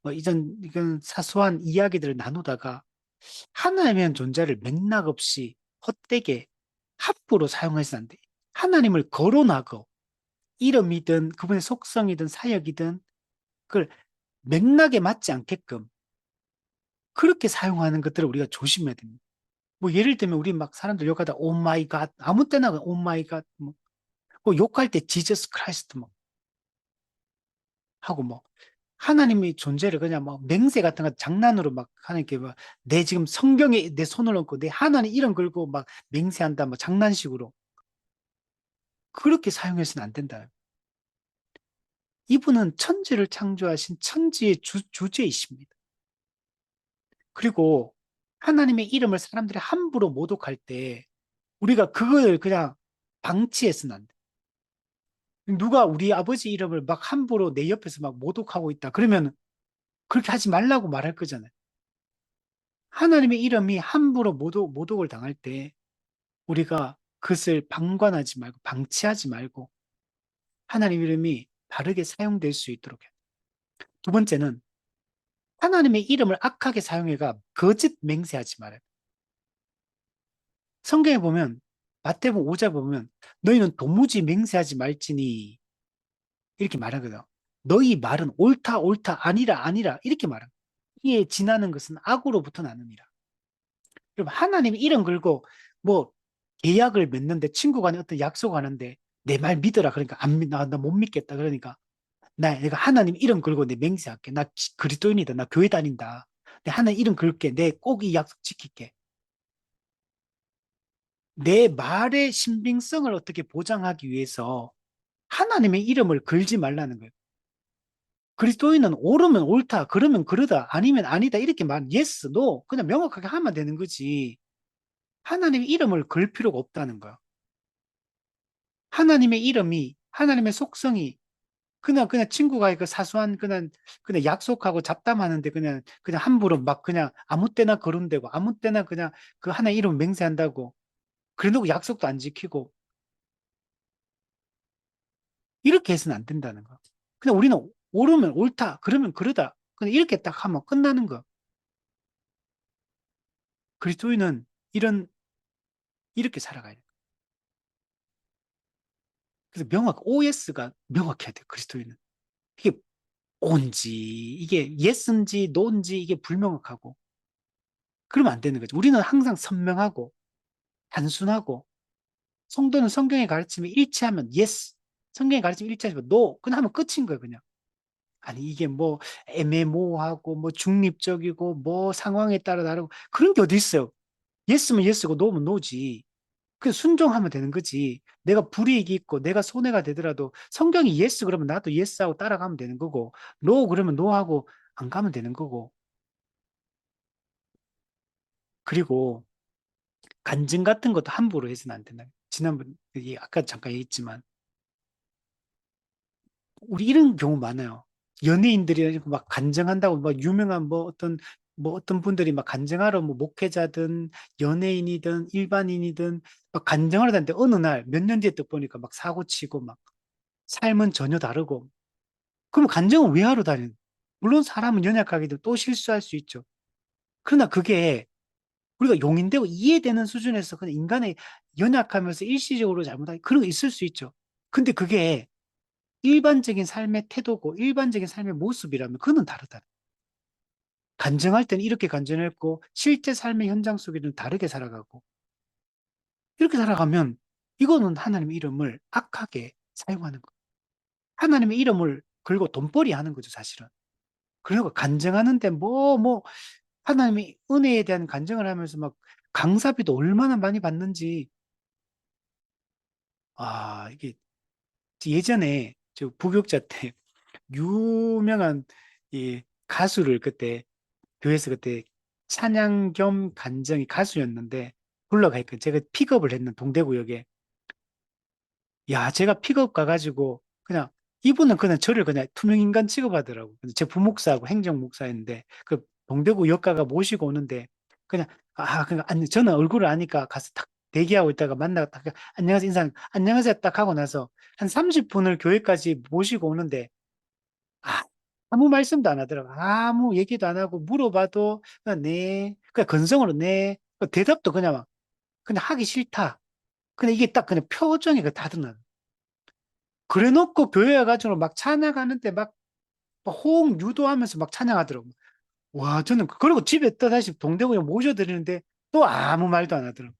이런 사소한 이야기들을 나누다가 하나님의 존재를 맥락 없이 헛되게 함부로 사용해서는 안 돼. 하나님을 거론하고 이름이든 그분의 속성이든 사역이든 그걸 맥락에 맞지 않게끔 그렇게 사용하는 것들을 우리가 조심해야 됩니다. 뭐 예를 들면 우리 막 사람들 욕하다 오 마이 갓 아무 때나 오 마이 갓뭐 욕할 때 지저스 크라이스트 뭐 하고 뭐 하나님의 존재를 그냥 막 맹세 같은 거 장난으로 막 하나님께 막 내 지금 성경에 내 손을 얹고 내 하나님 이름 걸고 막 맹세한다 뭐 장난식으로 그렇게 사용해서는 안 된다. 이분은 천지를 창조하신 천지의 주제이십니다. 그리고 하나님의 이름을 사람들이 함부로 모독할 때 우리가 그걸 그냥 방치해서는 안 돼. 누가 우리 아버지 이름을 막 함부로 내 옆에서 막 모독하고 있다. 그러면 그렇게 하지 말라고 말할 거잖아요. 하나님의 이름이 함부로 모독을 당할 때 우리가 그것을 방관하지 말고 방치하지 말고 하나님 이름이 바르게 사용될 수 있도록 해요. 두 번째는 하나님의 이름을 악하게 사용해가 거짓 맹세하지 말아요. 성경에 보면 마태복음 5장 보면 너희는 도무지 맹세하지 말지니 이렇게 말하거든. 너희 말은 옳다 옳다 아니라 아니라 이렇게 말합니다. 이에 지나는 것은 악으로부터 나느니라. 그럼 하나님 이름 걸고 뭐 계약을 맺는데 친구 간에 어떤 약속하는데 내 말 믿어라. 그러니까 안 믿, 나 못 믿겠다. 그러니까 내가 하나님 이름 걸고 내 맹세할게. 나 그리스도인이다. 나 교회 다닌다. 내 하나님 이름 걸게. 내 꼭 이 약속 지킬게. 내 말의 신빙성을 어떻게 보장하기 위해서 하나님의 이름을 걸지 말라는 거예요. 그리스도인은 옳으면 옳다, 그러면 그러다, 아니면 아니다, 이렇게 말, yes, no, 그냥 명확하게 하면 되는 거지. 하나님의 이름을 걸 필요가 없다는 거야. 하나님의 이름이, 하나님의 속성이, 그냥 친구가 그 사소한, 그냥 약속하고 잡담하는데 그냥 함부로 막 그냥 아무 때나 거론되고, 아무 때나 그냥 그 하나의 이름 맹세한다고. 그래 놓고 약속도 안 지키고, 이렇게 해서는 안 된다는 거야. 그냥 우리는 옳으면 옳다, 그러면 그러다. 그냥 이렇게 딱 하면 끝나는 거야. 그리스도인은 이렇게 살아가야 돼. 그래서 OS가 명확해야 돼, 그리스도인은. 이게 온지, 이게 예스인지 노인지 이게 불명확하고. 그러면 안 되는 거죠. 우리는 항상 선명하고, 단순하고, 성도는 성경의 가르침에 일치하면 예스, 성경의 가르침에 일치하면 노, 그냥 하면 끝인 거예요, 그냥. 아니, 이게 뭐 애매모호하고, 뭐 중립적이고, 뭐 상황에 따라 다르고, 그런 게 어디 있어요. 예스면 예스고 노면 노지. 그 순종하면 되는 거지. 내가 불이익이 있고 내가 손해가 되더라도 성경이 예스 그러면 나도 예스하고 따라가면 되는 거고 노 그러면 노하고 안 가면 되는 거고. 그리고 간증 같은 것도 함부로 해서는 안 된다. 지난번 아까 잠깐 얘기했지만 우리 이런 경우 많아요. 연예인들이 막 간증한다고 막 유명한 뭐 어떤 분들이 막 간증하러 뭐 목회자든 연예인이든 일반인이든 막 간증하러 다니는데 어느 날 몇 년 뒤에 또 보니까 막 사고 치고 막 삶은 전혀 다르고 그럼 간증은 왜 하러 다니는? 물론 사람은 연약하기도 또 실수할 수 있죠. 그러나 그게 우리가 용인되고 이해되는 수준에서 그냥 인간의 연약하면서 일시적으로 잘못하기 그런 거 있을 수 있죠. 근데 그게 일반적인 삶의 태도고 일반적인 삶의 모습이라면 그는 다르다. 간증할 때는 이렇게 간증했고 실제 삶의 현장 속에는 다르게 살아가고 이렇게 살아가면 이거는 하나님의 이름을 악하게 사용하는 거. 하나님의 이름을 걸고 돈벌이 하는 거죠, 사실은. 그리고 간증하는데 하나님의 은혜에 대한 간증을 하면서 막 강사비도 얼마나 많이 받는지. 이게 예전에 저 부교육자 때 유명한 이 가수를 그때 교회에서 그때 찬양 겸 간정이 가수였는데 불러가 있고 제가 픽업을 했는 동대구역에 야 제가 픽업 가가지고 그냥 이분은 그냥 저를 그냥 투명인간 취급하더라고. 제 부목사하고 행정목사였는데 그 동대구 역가가 모시고 오는데 그냥 그냥 아니 저는 얼굴을 아니까 가서 딱 대기하고 있다가 만나가 딱 안녕하세요 인사 안녕하세요 딱 하고 나서 한 30분을 교회까지 모시고 오는데 아, 아무 말씀도 안 하더라고. 아무 얘기도 안 하고 물어봐도 그냥 네, 그냥 건성으로 네, 그 대답도 그냥 막 그냥 하기 싫다. 근데 이게 딱 그냥 표정이 그 다드나. 그래 놓고 교회 와가지고 막 찬양하는데 막 호응 유도하면서 막 찬양하더라고. 와, 저는 그리고 집에 또 다시 동대구에 모셔드리는데 또 아무 말도 안 하더라고.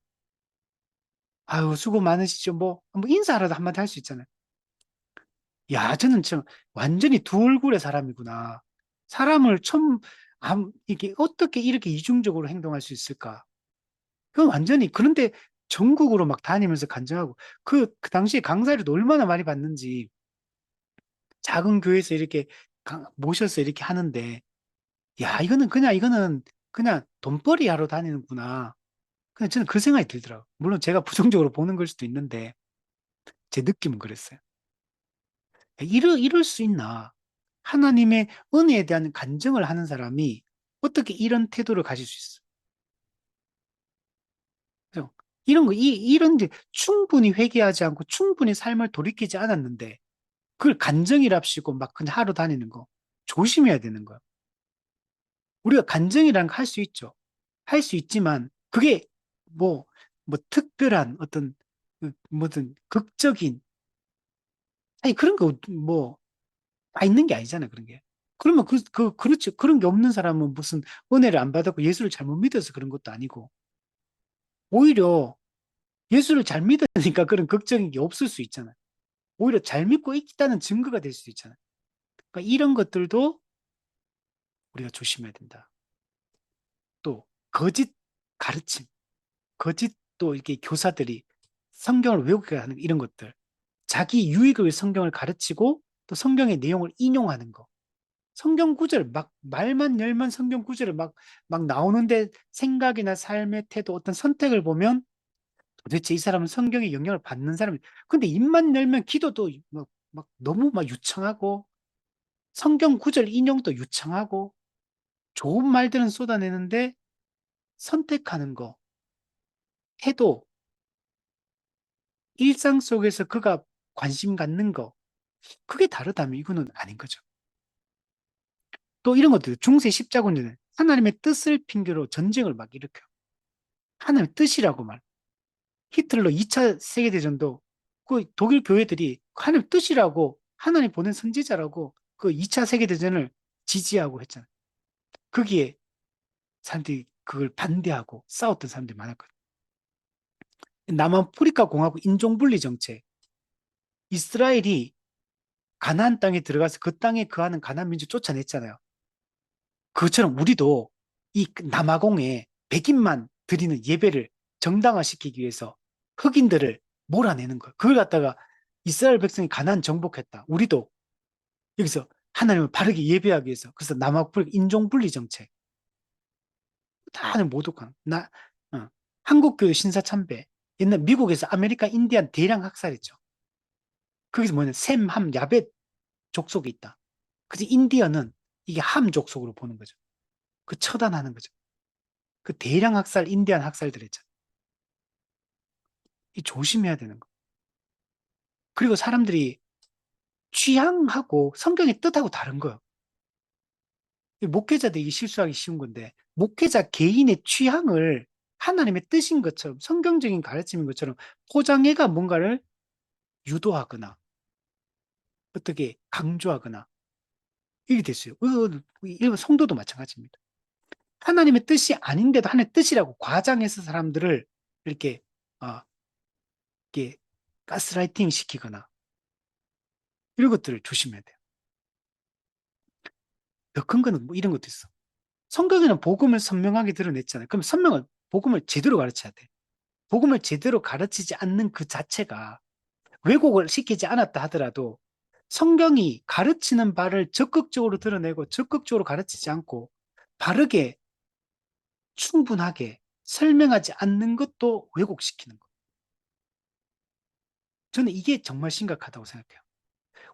아유, 수고 많으시죠. 뭐 인사라도 한마디 할 수 있잖아요. 야, 저는 참 완전히 두 얼굴의 사람이구나. 사람을 이게 어떻게 이렇게 이중적으로 행동할 수 있을까? 그건 완전히, 그런데 전국으로 막 다니면서 간증하고, 그 당시에 강사료도 얼마나 많이 받는지, 작은 교회에서 이렇게 모셔서 이렇게 하는데, 야, 이거는 그냥 돈벌이 하러 다니는구나. 그냥 저는 그 생각이 들더라고요. 물론 제가 부정적으로 보는 걸 수도 있는데, 제 느낌은 그랬어요. 이럴 수 있나? 하나님의 은혜에 대한 간증을 하는 사람이 어떻게 이런 태도를 가질 수 있어? 그죠? 이런 게 충분히 회개하지 않고 충분히 삶을 돌이키지 않았는데 그걸 간증이랍시고 막 그냥 하러 다니는 거 조심해야 되는 거야. 우리가 간증이라는 거 할 수 있죠. 할 수 있지만 그게 뭐, 뭐 특별한 어떤 뭐든 극적인 아니 그런 거 뭐 다 있는 게 아니잖아 그런 게. 그러면 그렇지. 그런 게 없는 사람은 무슨 은혜를 안 받았고 예수를 잘못 믿어서 그런 것도 아니고 오히려 예수를 잘 믿으니까 그런 걱정이 없을 수 있잖아요. 오히려 잘 믿고 있다는 증거가 될 수 있잖아요. 그러니까 이런 것들도 우리가 조심해야 된다. 또 거짓 가르침, 거짓 또 이렇게 교사들이 성경을 왜곡해 하는 이런 것들, 자기 유익을 위해 성경을 가르치고 또 성경의 내용을 인용하는 거. 성경 구절 막 말만 열면 성경 구절을 막 나오는데 생각이나 삶의 태도 어떤 선택을 보면 도대체 이 사람은 성경의 영향을 받는 사람이 근데 입만 열면 기도도 막 너무 막 유창하고 성경 구절 인용도 유창하고 좋은 말들은 쏟아내는데 선택하는 거, 태도, 일상 속에서 그가 관심 갖는 거 그게 다르다면 이거는 아닌 거죠. 또 이런 것들 중세 십자군들은 하나님의 뜻을 핑계로 전쟁을 막 일으켜. 하나님의 뜻이라고 말. 히틀러 2차 세계대전도 그 독일 교회들이 하나님 뜻이라고 하나님 보낸 선지자라고 그 2차 세계대전을 지지하고 했잖아요. 거기에 사람들이 그걸 반대하고 싸웠던 사람들이 많았거든요. 남아프리카 공화국 인종분리 정책. 이스라엘이 가나안 땅에 들어가서 그 땅에 거하는 가나안 민족 쫓아냈잖아요. 그것처럼 우리도 이 남아공에 백인만 드리는 예배를 정당화시키기 위해서 흑인들을 몰아내는 거예요. 그걸 갖다가 이스라엘 백성이 가나안 정복했다. 우리도 여기서 하나님을 바르게 예배하기 위해서 그래서 남아프리카 인종분리 정책 다들 모독한 어, 한국교회 신사참배 옛날 미국에서 아메리카 인디안 대량 학살했죠. 거기서 뭐냐 셈, 함, 야벳 족속이 있다. 그래서 인디언은 이게 함 족속으로 보는 거죠. 그 처단하는 거죠. 그 대량 학살, 인디안 학살들 했잖아요. 이 조심해야 되는 거. 그리고 사람들이 취향하고 성경의 뜻하고 다른 거예요. 목회자들이 실수하기 쉬운 건데, 목회자 개인의 취향을 하나님의 뜻인 것처럼, 성경적인 가르침인 것처럼 포장해가 뭔가를 유도하거나, 어떻게 강조하거나, 이게 됐어요. 일본 성도도 마찬가지입니다. 하나님의 뜻이 아닌데도 하나님의 뜻이라고 과장해서 사람들을 이렇게, 어, 이렇게 가스라이팅 시키거나, 이런 것들을 조심해야 돼요. 더 큰 거는 뭐 이런 것도 있어. 성경에는 복음을 선명하게 드러냈잖아요. 그럼 복음을 제대로 가르쳐야 돼. 복음을 제대로 가르치지 않는 그 자체가 왜곡을 시키지 않았다 하더라도 성경이 가르치는 바를 적극적으로 드러내고 적극적으로 가르치지 않고 바르게 충분하게 설명하지 않는 것도 왜곡시키는 거. 저는 이게 정말 심각하다고 생각해요.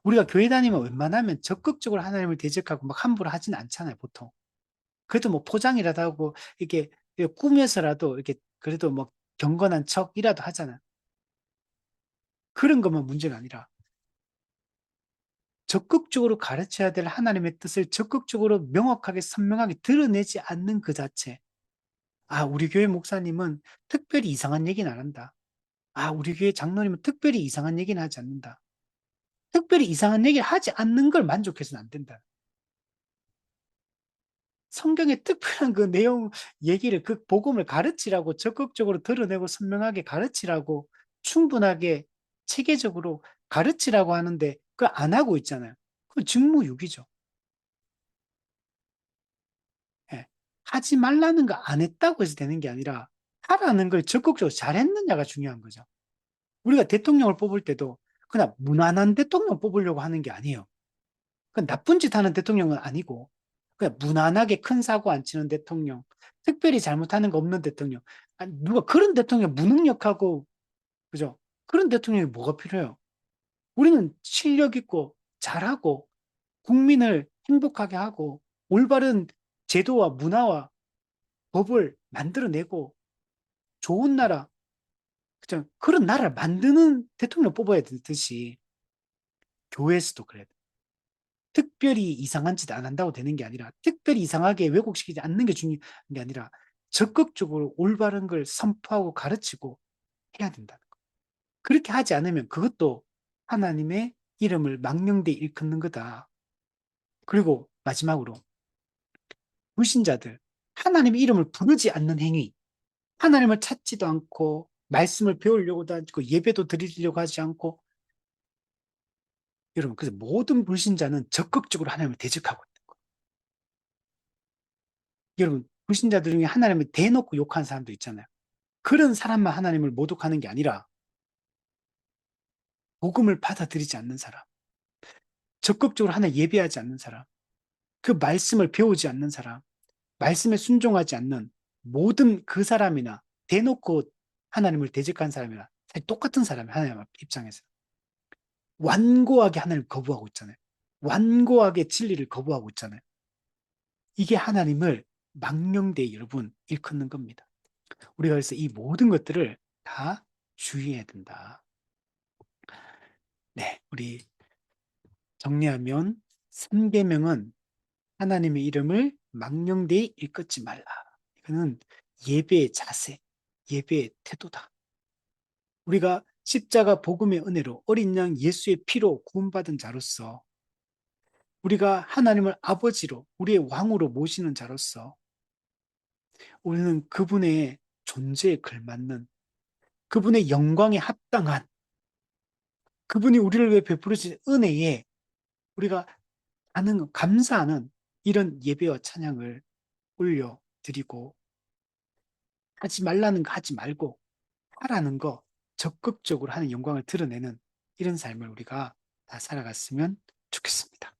우리가 교회 다니면 웬만하면 적극적으로 하나님을 대적하고 막 함부로 하진 않잖아요, 보통. 그래도 뭐 포장이라도 하고 이렇게 꾸며서라도 이렇게 그래도 뭐 경건한 척이라도 하잖아. 그런 것만 문제가 아니라 적극적으로 가르쳐야 될 하나님의 뜻을 적극적으로 명확하게 선명하게 드러내지 않는 그 자체. 아, 우리 교회 목사님은 특별히 이상한 얘기는 안 한다. 아, 우리 교회 장로님은 특별히 이상한 얘기는 하지 않는다. 특별히 이상한 얘기를 하지 않는 걸 만족해서는 안 된다. 성경의 특별한 그 내용 얘기를 그 복음을 가르치라고 적극적으로 드러내고 선명하게 가르치라고 충분하게 체계적으로 가르치라고 하는데 그걸 안 하고 있잖아요. 그건 직무유기죠. 예. 하지 말라는 거 안 했다고 해서 되는 게 아니라 하라는 걸 적극적으로 잘했느냐가 중요한 거죠. 우리가 대통령을 뽑을 때도 그냥 무난한 대통령 뽑으려고 하는 게 아니에요. 그 나쁜 짓 하는 대통령은 아니고 그냥 무난하게 큰 사고 안 치는 대통령, 특별히 잘못하는 거 없는 대통령. 아니, 누가 그런 대통령 무능력하고 그죠? 그런 대통령이 뭐가 필요해요? 우리는 실력 있고 잘하고 국민을 행복하게 하고 올바른 제도와 문화와 법을 만들어내고 좋은 나라, 그죠? 그런 나라를 만드는 대통령 뽑아야 되듯이 교회에서도 그래요. 특별히 이상한 짓 안 한다고 되는 게 아니라 특별히 이상하게 왜곡시키지 않는 게 중요한 게 아니라 적극적으로 올바른 걸 선포하고 가르치고 해야 된다는 거예요. 그렇게 하지 않으면 그것도 하나님의 이름을 망령되이 일컫는 거다. 그리고 마지막으로 불신자들, 하나님의 이름을 부르지 않는 행위, 하나님을 찾지도 않고 말씀을 배우려고도 하지 않고 예배도 드리려고 하지 않고, 여러분, 그래서 모든 불신자는 적극적으로 하나님을 대적하고 있는 거예요. 여러분, 불신자들 중에 하나님을 대놓고 욕하는 사람도 있잖아요. 그런 사람만 하나님을 모독하는 게 아니라 복음을 받아들이지 않는 사람, 적극적으로 하나님 예배하지 않는 사람, 그 말씀을 배우지 않는 사람, 말씀에 순종하지 않는 모든 그 사람이나 대놓고 하나님을 대적한 사람이나 사실 똑같은 사람이 하나님 입장에서 완고하게 하나님을 거부하고 있잖아요. 완고하게 진리를 거부하고 있잖아요. 이게 하나님을 망령되이 여러분 일컫는 겁니다. 우리가 그래서 이 모든 것들을 다 주의해야 된다. 네, 우리 정리하면 3계명은 하나님의 이름을 망령되이 일컫지 말라. 이거는 예배의 자세, 예배의 태도다. 우리가 십자가 복음의 은혜로 어린 양 예수의 피로 구원받은 자로서, 우리가 하나님을 아버지로 우리의 왕으로 모시는 자로서 우리는 그분의 존재에 걸맞는, 그분의 영광에 합당한, 그분이 우리를 위해 베풀으신 은혜에 우리가 감사하는 이런 예배와 찬양을 올려드리고, 하지 말라는 거 하지 말고 하라는 거 적극적으로 하는 영광을 드러내는 이런 삶을 우리가 다 살아갔으면 좋겠습니다.